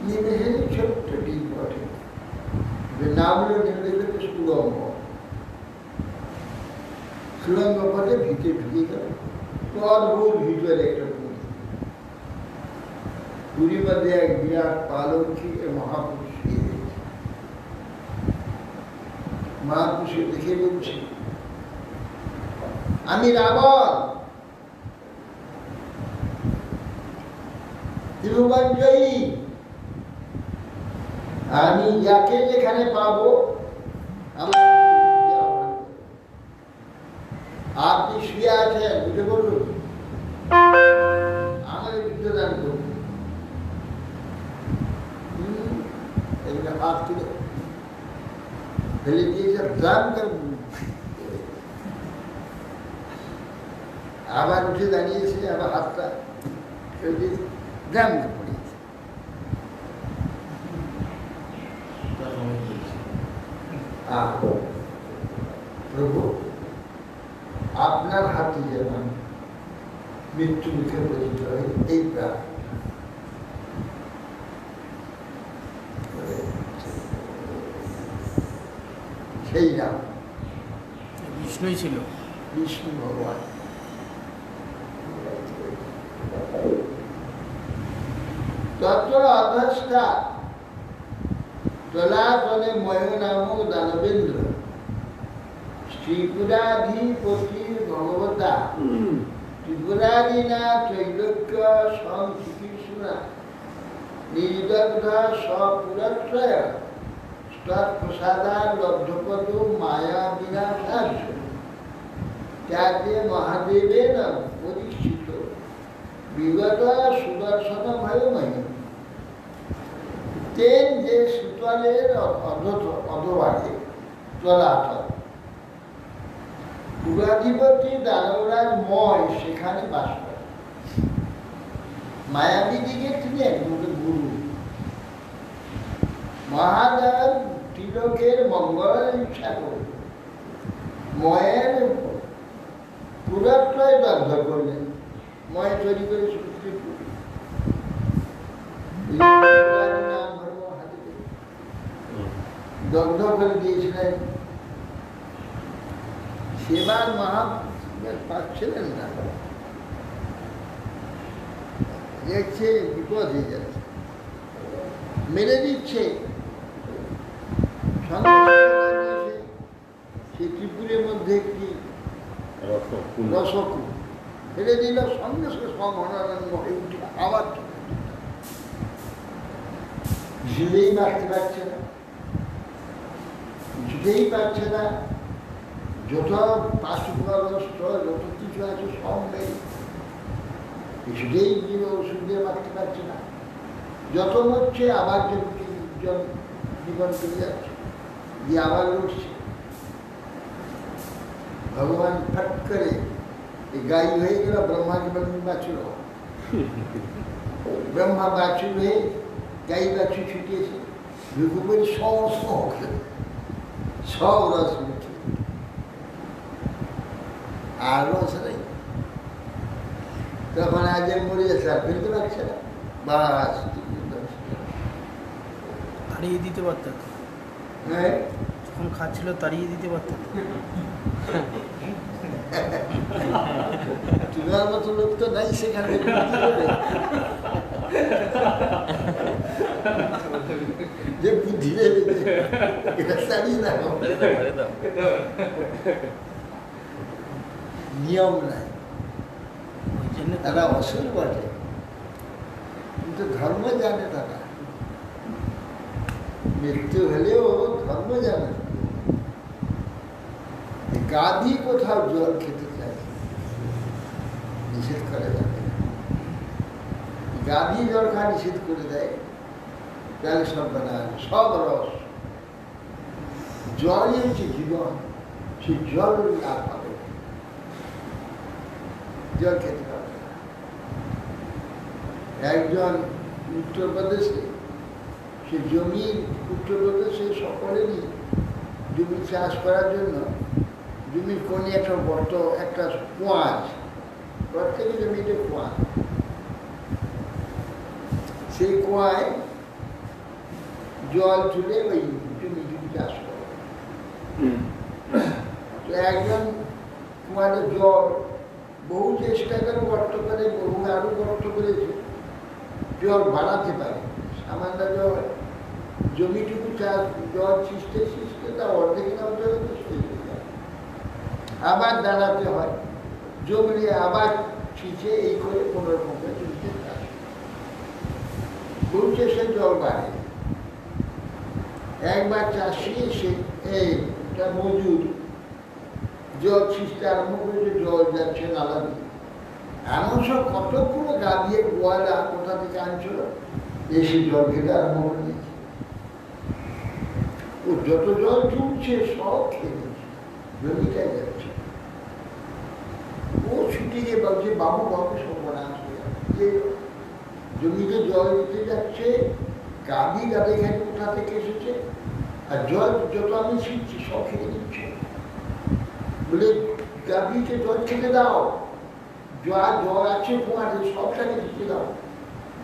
নেমে এসে ছোট্ট দ্বীপ বটে, নামলো নেমে গেল সুরঙ্গ, সুরঙ্গ পথে ভিতরে ঢুকে গেল, অদ্ভুত ভিতরে একটা পুরী, পুরীর মধ্যে এক বিরাট পালঙ্কি মহাপুরুষ শুয়ে রয়েছে। মহাপুরুষে দেখে বলছে আমি রাবণ, ত্রিভুবন জয়ী, আমি যাকে যেখানে পাবো আপনি শুয়ে আছেন, বুঝে বলুন আমাকে যুদ্ধদান করুন। এগুলো হাত তুলে ফেলে দিয়েছে, দান করুন, আবার উঠে দাঁড়িয়েছে, আবার হাতটা দাম পড়িয়েছে। প্রভু আপনার হাতে যেন মৃত্যু মুখে পতিত হয় এই প্রার্থনা। সেই রাম বিষ্ণুই ছিল, বিষ্ণু ভগবান। অধস্থা তলাতলে ময় নামক দানবেন্দ্র ত্রিপুরাধিপতি ভগবতা ত্রিপুরাদিনা ত্রৈলোক্য সং শ্রীকৃষ্ণা নির্দগ্ধ সপুরত্রয় তৎপ্রসাদা লব্ধপদ মায়া বিনাশাস ত্যাগে মহাদেবেন পরীক্ষিত বিগত সুদর্শন ভয়ময় তেন যে সুতলের অধভাগে তলাতল পুরাধিপতি দানবরাজ ময় সেখানে বাস করে। মায়াবী দিকে তিনি একমাত্র গুরু। মহাদেব তিলকের মঙ্গলের ইচ্ছা করে ময়ের পুরত্রয় দগ্ধ করলেন। ময় তৈরি করে দগ্ধ করে দিয়েছিলেন। সেবার মহা পাচ্ছিলেন না, দেখছে বিপদ হয়ে যাচ্ছে, মেরে দিচ্ছে। সেই ত্রিপুরের মধ্যে একটি রসকু ফেলে দিল, সঙ্গে সঙ্গে সব অনারণ্য হয়ে উঠে আবার ঝিলেই মারতে পারছে না, কিছুতেই পারছে না। যত পাশুগ্রস্ত যত কিছু আছে সব নেই, কিছুতেই ওষুধ দিয়ে মারতে পারছে না। যত মরছে আবার জীবন চলে যাচ্ছে, দিয়ে আবার উঠছে। ভগবান ফট করে গাই হয়ে গেল, ব্রহ্মাকে বাছুর। ব্রহ্মা বাছুর হয়ে গাই বাছুর ছুটিয়েছে, ভৃগুপতি সব রস উঠে আর রস নেই। তখন আজ মরে যাচ্ছে, আর ফেলতে পারছে না। বাস তাড়িয়ে দিতে পারতেন, হ্যাঁ, যখন খাচ্ছিল তাড়িয়ে দিতে পারতেন। তোমার মতো লোক তো নাই সেখানে, যে বুদ্ধি নিয়ম নাই, তারা অসুর বটে কিন্তু ধর্ম জানে। তারা মৃত্যু হলেও ধর্ম জানে। গাদি কোথাও জল খেতে চায়, নিষেধ করে যাবে। গাদি জল খাওয়া নিষেধ করে দেয়, তাহলে সব বানায় সব রস। জলই হচ্ছে জীবন, সেই জল না পাবে, জল খেতে পারবে না। একজন উত্তরপ্রদেশে, সে জমি উত্তরপ্রদেশে সকলেরই জমি চাষ করার জন্য জমির কোণে একটা বর্ত, একটা কুয়া আছে, প্রত্যেকের জমিতে কুয়া। সেই কুয়ায় জল তুলে ওই জমি চাষ করে। তো একজন কুয়াতে জল বহু চেষ্টা করে গর্ত করে, বহু আরো গর্ত করেছে, জল বাড়াতে পারে। সামান্য জল জমিটুকু চাষ জল ছিঁচতে ছিঁচতে তার অর্ধেক না জল আবার দাঁড়াতে হয়, জমলে আবার ছিঁচে এই করে 15 জমিতে চাষ। বহু চেষ্টা জল বাড়ে। একবার চাষি এসে একটা মজুর জল ছিঁচতে আরম্ভ করেছে, জল যাচ্ছে নালা দিয়ে। এমন সব কতগুলো গা দিয়ে গোয়ালা কোথা থেকে আনছিল, এসে জল খেতে আরম্ভ করে দিয়েছে। ও যত জল জমছে সব খেয়ে নিচ্ছে, জমিটাই যাচ্ছে। ও ছুটে গিয়ে বলছে, বাবু বাবু সর্বনাশ হয়ে যাচ্ছে, জমিতে জল দিতে যাচ্ছে, গাভী গাদে খেয়ে কোথা থেকে এসেছে, আর জল যত আমি ছিঁচছি সব খেয়ে দিচ্ছে। বলে গাভীকে জল খেতে দাও, যা জল আছে কুয়াতে সবটাকে দিতে দাও,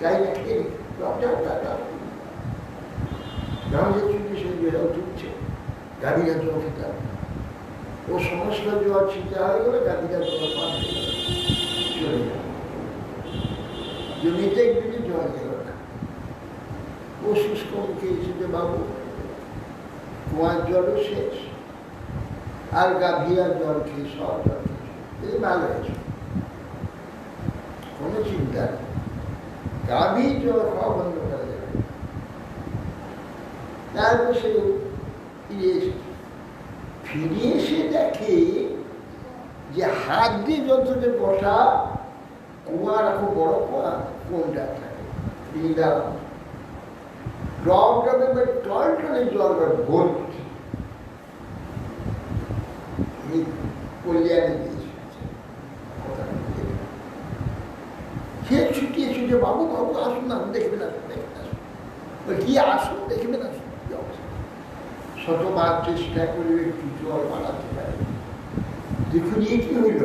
গাইটা খেয়ে ঢুকছে, গাভীরা জল খেতে হবে। ও সমস্ত জল ছিটে হয়ে গেলে গাভীরা জল পান চলে যাবে, জমিতে একদিকে জল গেল না। অসুস্থ মুখে এসে যে বাবু কুয়ার জলও শেষ, আর গাভিয়ার জল খেয়ে সব জল খেয়েছে, ভালো হয়েছে, কোনো চিন্তা নেই, গাভী জল খাওয়া বন্ধ করা যাবে। তারপর সে ফিরে এসেছে, ফিরে এসে দেখে যে হাত দিয়ে যন্ত্রকে বসা কুয়ার খুব বড় কুয়া, কোনটা থাকে ডবটা দেখবে টলটলে জল ভর্তি, কল্যাণে দিয়েছে। সে ছুটিয়ে ছুটিয়ে বাবু বাবু আসুন না, দেখবেন আসুন, দেখবেন আসুন, কি আসুন দেখবেন আসুন। শতবার চেষ্টা করে একটু জল বাড়াতে পারে, দেখুন এ কি হইল,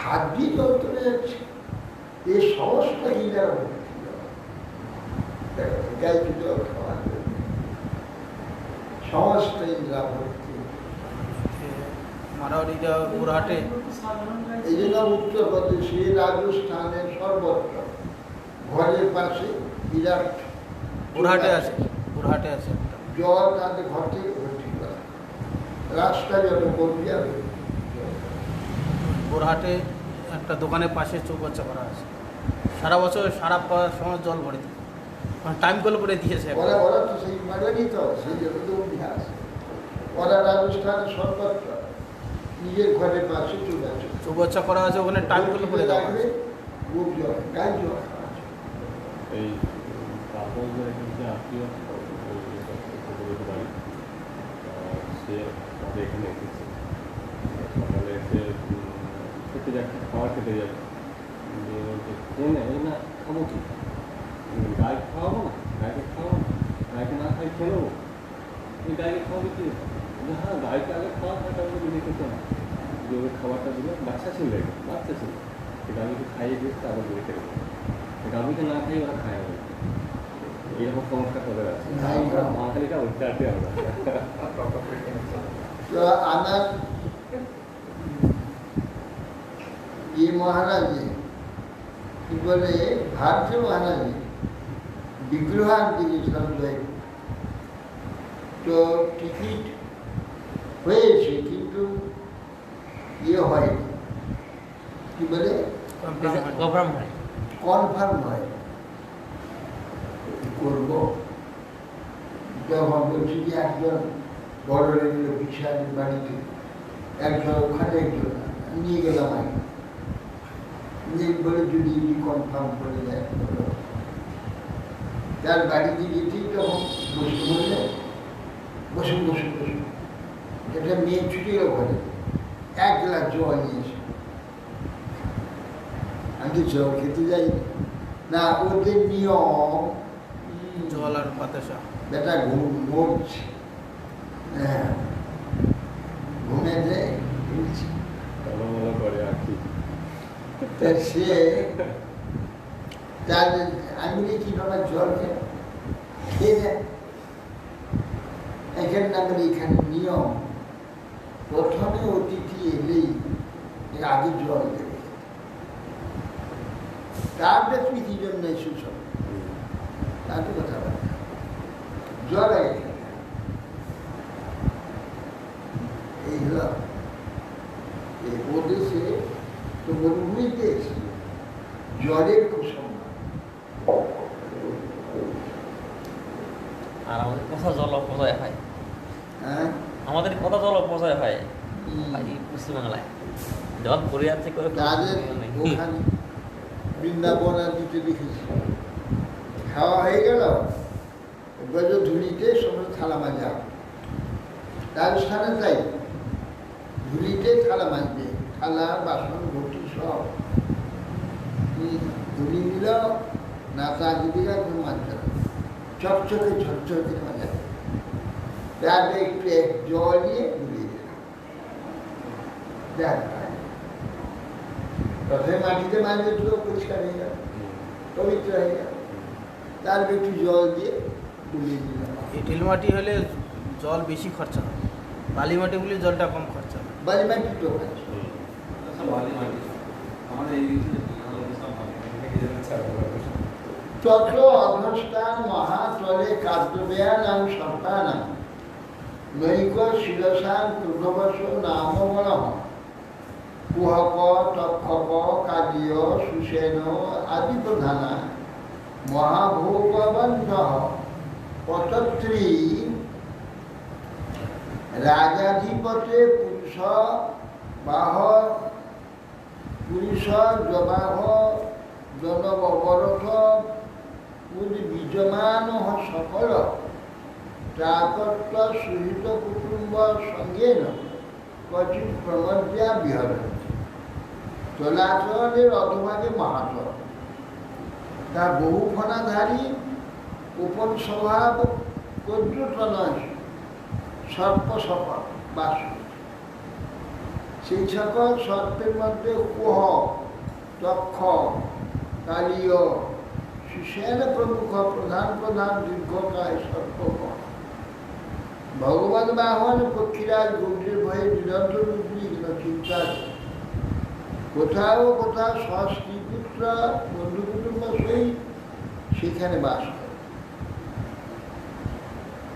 হাত দিয়ে জল চলে যাচ্ছে, এই সমস্ত হিলার গাইকে জল খাওয়ার সমস্ত ইন্দ্রা ভর্তি। মারাওয়াড়িটা বুরহাটে, এই জন্য উত্তরপ্রদেশে রাজস্থানের সর্বত্র ঘরের পাশে বিরাট বুরহাটে আছে, বুরহাটে আছে একটা। জল তাদের ঘর থেকে ভর্তি করা, রাস্তা যত বলবি আর বুরহাটে একটা দোকানের পাশে চৌবাচ্চা করা আছে, সারা বছর সারা পাওয়ার সময় জল ভরে দিই, মানে টাইম কল করে দিয়েছে। ওরা ওরা তো সেই মাগেনি, তো সেই জন্য তো অভ্যাস, ওরা রাজস্থানের সর্বত্র নিজের ঘরের পাশে চৌবাচ্চা করা আছে, ওখানে টাইম কল করে দেওয়া আছে। রোগ জল, গায়ে জল খাওয়া আছে। এই কাগজের যে আত্মীয় বাড়ি, সে আমাদের এখানে এসেছে, সকালে এসে খেতে যাচ্ছে, খাবার খেতে যাচ্ছে, এই না খাবো কি, গায়ে খাওয়াবো না, গায়ে খাওয়াবো না, গায়ে না খাই খেয়ে নেবো, এই গায়ে খাওয়াবে কি, হ্যাঁ গায়েকে আগে খাওয়া খাওয়াটা যদি খেতে না, যে ওই খাবারটা দিল বাচ্চা ছিল, বাচ্চা ছিল, সে গাভীকে খাইয়ে দিয়েছে, আবার বেড়ে খেয়ে গাভীকে না খাই ওরা খায় না, এরকম সমস্যা করে আছে বাঙালিটা উঠতে আসে আমরা। তো আমার ये महाराज কি বলে ভারতীয় মহারাজ বিগ্রহ আনতে গেছিলাম, তো টিকিট হয়েছে কিন্তু ইয়ে হয়নি, কি বলে কনফার্ম হয়, করবো যখন বলছি যে একজন বড় লেভেল অফিসারের বাড়িতে, একজন ওখানে একজন নিয়ে গেলাম আগে, বলে যদি কনফার্ম করে দেয়, তার বাড়িতে যেতেই তখন বসে বললে বসুন বসুন বসুন, এটা মেয়ে ছুটিও ঘরে, এক গ্লাস জল নিয়েছে, আমি তো জল খেতে যাই না, ওদের নিয়ম জল আর বাতাসা, বেটা ঘুমছে, হ্যাঁ ঘুমে দেয় করে আর কি, সে তার আঙুলে কিভাবে জল খেয়ে দেয়, এখানে না করে এখানে নিয়ম, প্রথমে অতিথি এলেই এর আগে জল দেবে, তারপরে তুই কি জন্য এসেছ, তাতে কথা বলে জল আগে খেয়ে, এই হলো এই ওদেশে তো মরুভূমিতে জলের খুব সম্মান, আর আমাদের কথা জল অপচয় হয়, হ্যাঁ আমাদের কথা জল অপচয় হয় এই পশ্চিমবাংলায়, জল পড়ে যাচ্ছে করে তাদের ওখানে বৃন্দাবন আর দিতে দেখেছি, খাওয়া হয়ে গেল গজ ধুলিতে সময় থালা মাজা, রাজস্থানে তাই ধুলিতে থালা মাজবে, থালা বাসন ঘটি সব ধুলি দিল না, তা দিবি একদম মাজবে, চকচকে ঝকঝকে মাজা, তারপরে একটু এক জল নিয়ে ধুলিয়ে দিলাম, দেখ প্রথমে মাটিতে মাজবে তো পরিষ্কার হয়ে গেল, পবিত্র হয়ে গেল, তারপরে একটু জল দিয়ে ধুলিয়ে দিলাম। এঁটেল মাটি হলে জল বেশি খরচা হয়, বালি মাটিগুলি জলটা কম খরচা হয়। বালি মাটি তো আছে, আমাদের এই দিকে সব তত অধস্থান মহাতলে কার্যব্যয়ানাং সর্পানাং নৈক শিরসাং ক্রুধবশ নাম মনঃ কুহক তক্ষক কালীয় সুসেন আদি প্রধানা মহাভোগবন্ত পতত্রী রাজাধিপতে পুরুষ বাহ পুরুষ জবাহ জনবরথ উদ্বীজমান সকল প্রাকত্ব সুহিত কুটুম্ব সঙ্গেন কচিত প্রমজ্ঞা বিহরন্তি। চলাচলের অধভাগে মহাচল, তার বহু ফণাধারী উপন স্বভাব পর্যটন সর্প সকল বাস। সেই সকল সর্পের মধ্যে কুহ, তক্ষ, কালীয়, সুসেন প্রমুখ প্রধান প্রধান দীর্ঘকায় সর্পগণ। ভগবান বাহন পক্ষীরাজ গৌরীর ভয়ে নিরন্তর উদ্বিগ্ন চিন্তা। কোথাও কোথাও স্বস্ত্রী পুত্র বন্ধু কুটুম্ব সহিত সেখানে বাস করে।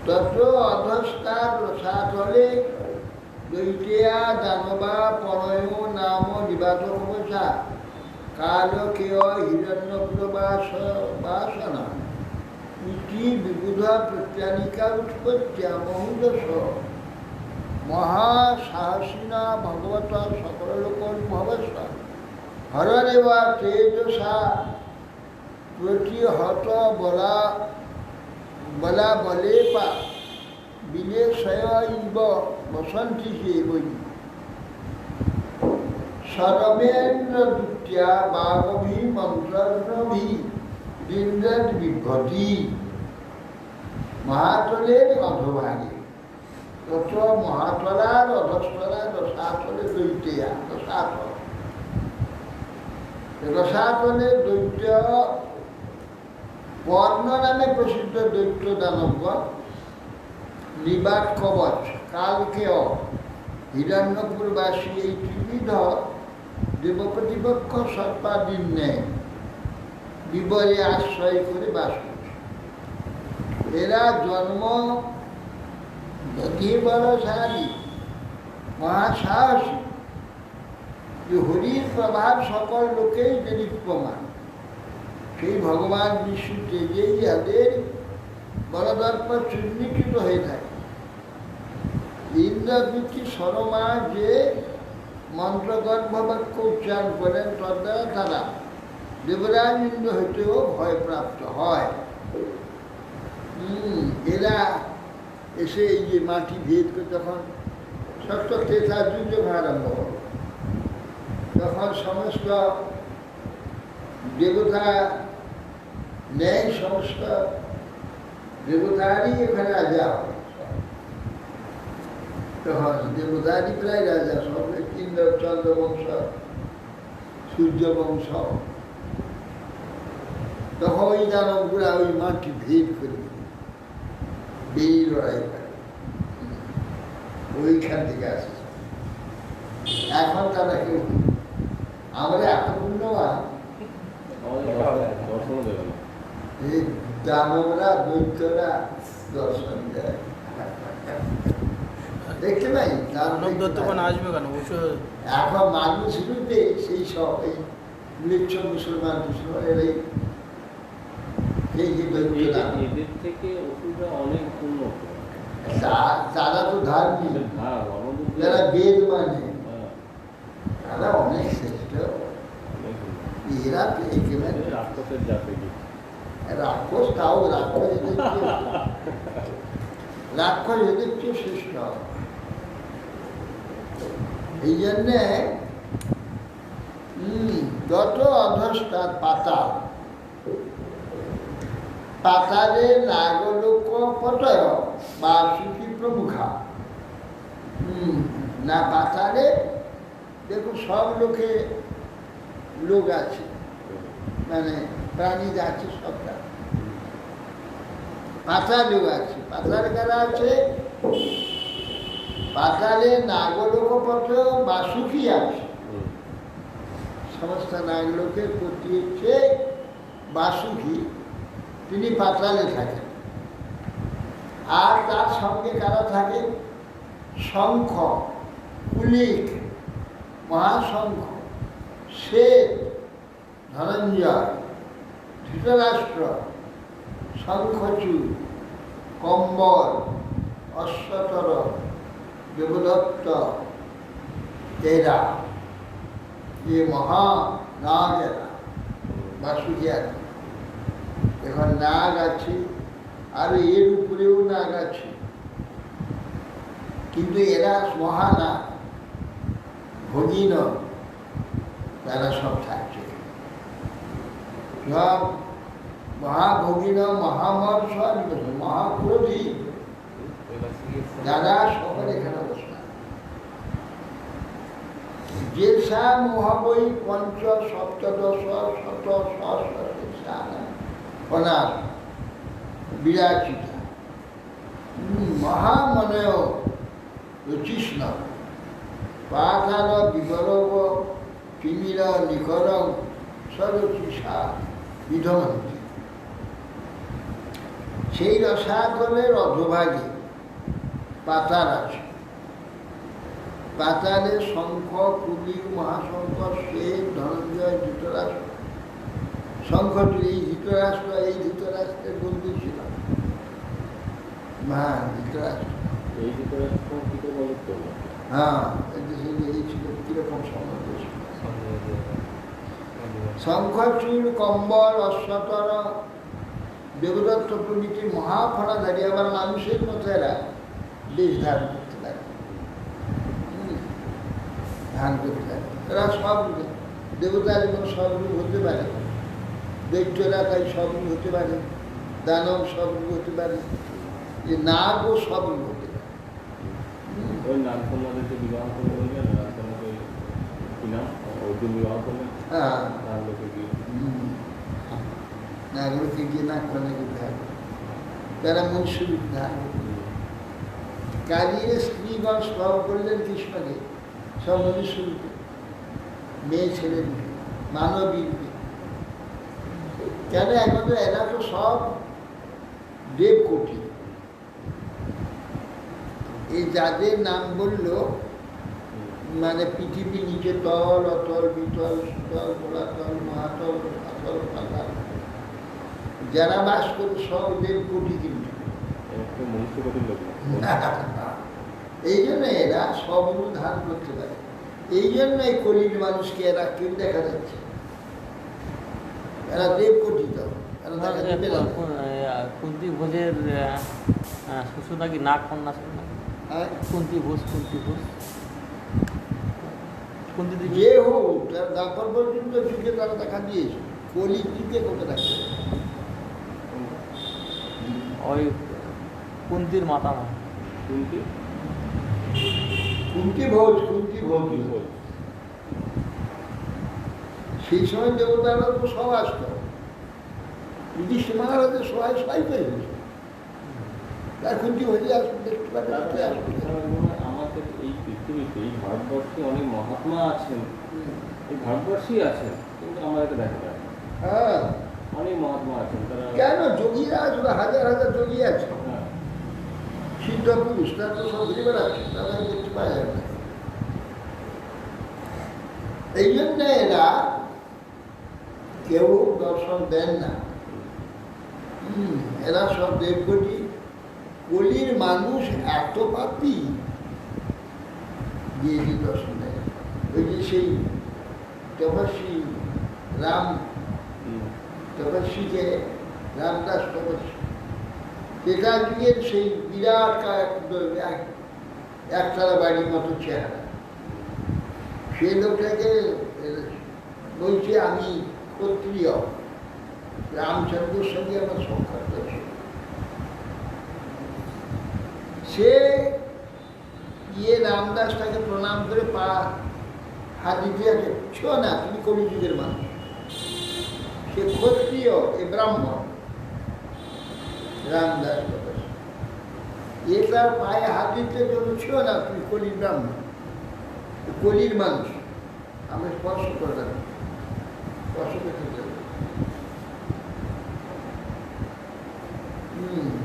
তত্র অধস্তার রসাতলে দৈত্যা দানবা প্রণয় নাম নিবাচকবশা কাল কেয় হিরণ্যপুরবাস বাসনা ইতি বিবুধ প্রত্যানিকা উৎপত্ত্যা মহুদশ মহাসাহসিনা ভগবত সকল লোকোদ্ভবস্ব হররেবা তেজসা প্রতিহত বলা বলা বলেপা বিলেশয় ইব বসন্তি সে বই সরমেন্দ্র দুত্যা বাগভি মন্ত্রভি বৃন্দাদ বিভ্রতি। মহাতলের অধভাগে তত মহাতলার অধস্তলার রসাতলে দৈত্যা রসাতল। রসাতলে দৈত্য বর্ণ নামে প্রসিদ্ধ দৈত্য দানবগণ নিবাদ কবচ কালকেয় হিরণ্যপুরবাসী এই ত্রিবিধ দেবপ্রতিপক্ষ সর্পাদির ন্যায় বিবরে আশ্রয় করে বাস করছে। এরা জন্ম অতি বলশালী মহাসাহসী, যে হরির প্রভাব সকল লোকেই নিরীক্ষমান। সেই ভগবান বিষ্ণু তেজেই যাদের বলদর্প চিহ্নিত হয়ে থাকে। ইন্দ্রদূতি সরমা যে মন্ত্রগর্ভ বাক্য উচ্চারণ করেন তদ্বারা তারা দেবরাজ ইন্দ্র হইতেও ভয়প্রাপ্ত হয়। এরা এসে এই যে মাটি ভেদ করে যখন ষষ্ঠ ত্রেতা যুদ্ধ আরম্ভ হল, তখন সমস্ত দেবতা ন্যায় সমস্ত দেবতারই এখানে রাজা হয়। তখন দেবতারই প্রায় রাজা, সব ইন্দ্র চন্দ্রবংশ সূর্যবংশ। তখন ওই দানবগুলা ওই মাটি ভেদ করে বেরিয়ে লড়াই করে, ওইখান থেকে আসে। এখন তারা কেউ আমরা এত পুণ্যবান, দর্শন দেবে না। এই দানবরা দৈত্যরা দর্শন দেয়। দেখতে পাই দানব দত্তগণ আসবে কেন? অবশ্য এখন মানুষ রূপে সেই সব এই মৃচ্ছ মুসলমান মুসলমানের এই যে দৈত্যরা, এদের থেকে ওষুধটা অনেক উন্নত। তারা তো ধার্মিক, হ্যাঁ, আমাদের যারা বেদ মানে হ্যাঁ, তারা অনেক শ্রেষ্ঠ। অনেক উন্নত। এরা তো একেবারে রাক্ষসের জাতে কি রাক্ষস, তাও রাক্ষস রাক্ষস এদের চেয়ে শ্রেষ্ঠ। এই জন্যে যত অধস্তার পাতাল, পাতালে নাগলোক পতয় বা সুখী প্রমুখা। না পাতালে দেখো সব লোকে লোক আছে, মানে প্রাণী আছে সবটা। পাতালেও আছে, পাতালে কারা আছে? পাতালে নাগলোকপথ বাসুকি আছে। সমস্ত নাগলোকের প্রতি হচ্ছে বাসুকি, তিনি পাতালে থাকেন। আর তার সঙ্গে কারা থাকে? শঙ্খ, কুলিক, মহাশঙ্খ, শ্বেত, ধনঞ্জয়, ধৃতরাষ্ট্র, শঙ্খচূড়, কম্বল, অশ্বতর, দেবদত্ত, এরা যে মহানাগ, এরা বাসুদেব। এখন নাগ আছে, আর এর উপরেও নাগ আছে, কিন্তু এরা মহানাগ, ভগিন, তারা সব থাকছে। সব মহাভগিন, মহামর্ষ, মহাক্রোধী, দাদা সকলে এখানে বসলাম। যে শ্যাম মহাবৈ পঞ্চ সপ্তদশ শত অনাথ বিরাজিত মহামনয় রচিষ্ণ পাঠার বিবরব তিমির নিকরং সরচিষা বিধমন্তি। সেই রসাতলের অধোভাগে পাতাল আছে। পাতালে শঙ্খ, কুলিক, মহাশঙ্খ, শ্বেত, ধনঞ্জয়, ধৃতরাষ্ট্র। শঙ্খটি এই ধৃতরাষ্ট্র, এই ধৃতরাষ্ট্রের বন্ধু ছিল ধৃতরাষ্ট্র। এই ধৃতরাষ্ট্র কি করে বলে তো? হ্যাঁ, এই ছিল কিরকম সম্বন্ধ ছিল। শঙ্খচূড়, কম্বল, অশ্বতর, দেবদত্ত প্রভৃতি মহাফলাধারী আবার মানুষের মতো এরা বেশ ধারণ করতে পারে, ধারণ করতে পারে। এরা সব দেবতা যেমন সব রূপ হতে পারে, দৈত্যরা তাই সব রূপ হতে পারে, দানব সব রূপ হতে পারে, যে নাগও সব রূপ হতে পারে। ওই নাগকন্যাদেরকে বিবাহ করে বলবেন, নাগকন্যাকে কিনা অর্জুন বিবাহ করলেন, হ্যাঁ, নাগলোকে গিয়ে নাগলোকে গিয়ে নাগকন্যাকে বিবাহ করে তারা মনসুরূপ ধারণ করে। কাজের স্ত্রীগণ সব করলেন কৃষ্ণকে, সব মনুষ্যরূপে, মেয়ে ছেলে মানবী রূপে। কেন? এখন তো এরা তো সব দেবকোটি। এই যাদের নাম বলল, মানে পৃথিবী নিচে তল, অতল, বিতল, সুতল, গোলাতল, মহাতল, আতল, পাতাল, যারা বাস করে সব দেবকোটি। কিন্তু মনুষ্যপতির লোক এই জন্য এরা সব রূপ ধারণ করতে পারে। এই জন্য এই কলির মানুষকে এরা কেউ দেখা যাচ্ছে, এরা দেবকোটিত। কুন্তি ভোজের শ্বশুর নাকি নাগ কন্যা ছিল না? কুন্তি ভোজ, কুন্তি ভোজ, কুন্তি দেবী। যে হোক, তার দাপর পর্যন্ত যুগে তারা দেখা দিয়েছে, কলির যুগে কোথা দেখা ওই কুন্তির মাতা না, কুন্তি কুন্তি ভোজ, কুন্তি ভোজ। সেই সময় দেবতারা তো সব আসত, যুধিষ্ঠির মহারাজের সবাই সবাই পেয়ে গেছে। তার কুন্তি ভোজে আসবে, দেখতে পাবে, আমাদের এই পৃথিবীতে, এই ভারতবর্ষে অনেক মহাত্মা আছেন, এই ভারতবর্ষেই আছেন, কিন্তু আমাদেরকে দেখা যায় না। হ্যাঁ, অনেক মহাত্মা আছেন, তারা কেন? যোগীরা আছে, হাজার হাজার যোগী আছে, হ্যাঁ, সিদ্ধ পুরুষ, তারা তো সব ঘুরে বেড়াচ্ছে, তারা দেখতে পাওয়া যাবে না। এই জন্য এরা কেউ দর্শন দেন না। এরা সব দেবকোটি। কলির মানুষ এত পাপী দিয়ে দর্শন দেয়। ওই যে সেই তপস্বী রাম, তপস্বীকে রামদাস তপস্বী, সেটা যুগের সেই বিরাট একতলা বাড়ির মতো চেহারা, সে লোকটাকে বলছে আমি ক্ষত্রিয়, রামচন্দ্রের সঙ্গে আমার সংঘর্ষ ছিল। সে রামদাসটাকে প্রণাম করে পা হাত দিতে আছে, ছো না, তুমি কলিযুগের মানুষ। সে ক্ষত্রিয়, এ ব্রাহ্মণ, রামদাস এ তার পায়ে হাত দিতে জন্য ছিল না, তুমি কলির ব্রাহ্মণ, কলির মানুষ, আমি স্পর্শ করলাম, স্পর্শ করতে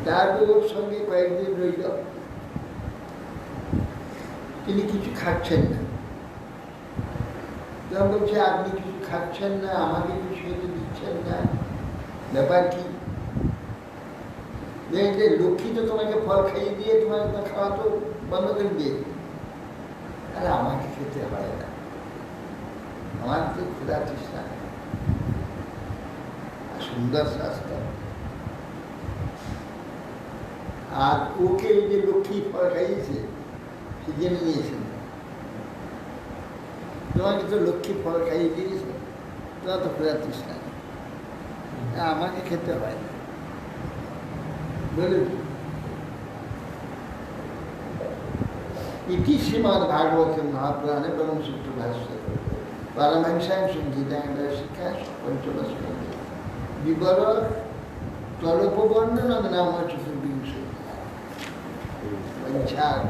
তারপর ওর সঙ্গে কয়েকদিন রইল, তিনি কিছু খাচ্ছেন না। তখন বলছে আপনি কিছু খাচ্ছেন না, আমাকে কিছু খেতে দিচ্ছেন না, ব্যাপার কি? যে লক্ষ্মী তো তোমাকে ফল খাইয়ে দিয়ে তোমাকে তো খাওয়া তো বন্ধ করে দিয়ে, আরে আমাকে খেতে হয় না, আমার তো ক্ষুধা তৃষ্ণা। সুন্দর স্বাস্থ্য। আর ওকে যে লক্ষ্মী ফল খাইয়েছে সে জেনে নিয়েছেন, তোমাকে তো লক্ষ্মী ফল খাইয়ে দিয়েছে, তোমার তো ক্ষুধা তৃষ্ণা, আমাকে খেতে হয় না বলে। इति श्रीमद्भागवते महापुराणे ब्रह्मसूत्र भाष्य पारमहंस्यां संहितायां शिक्षा पंचम स्कंधे विवर तलोपवर्णन नाम चतुर्विंश पंचाग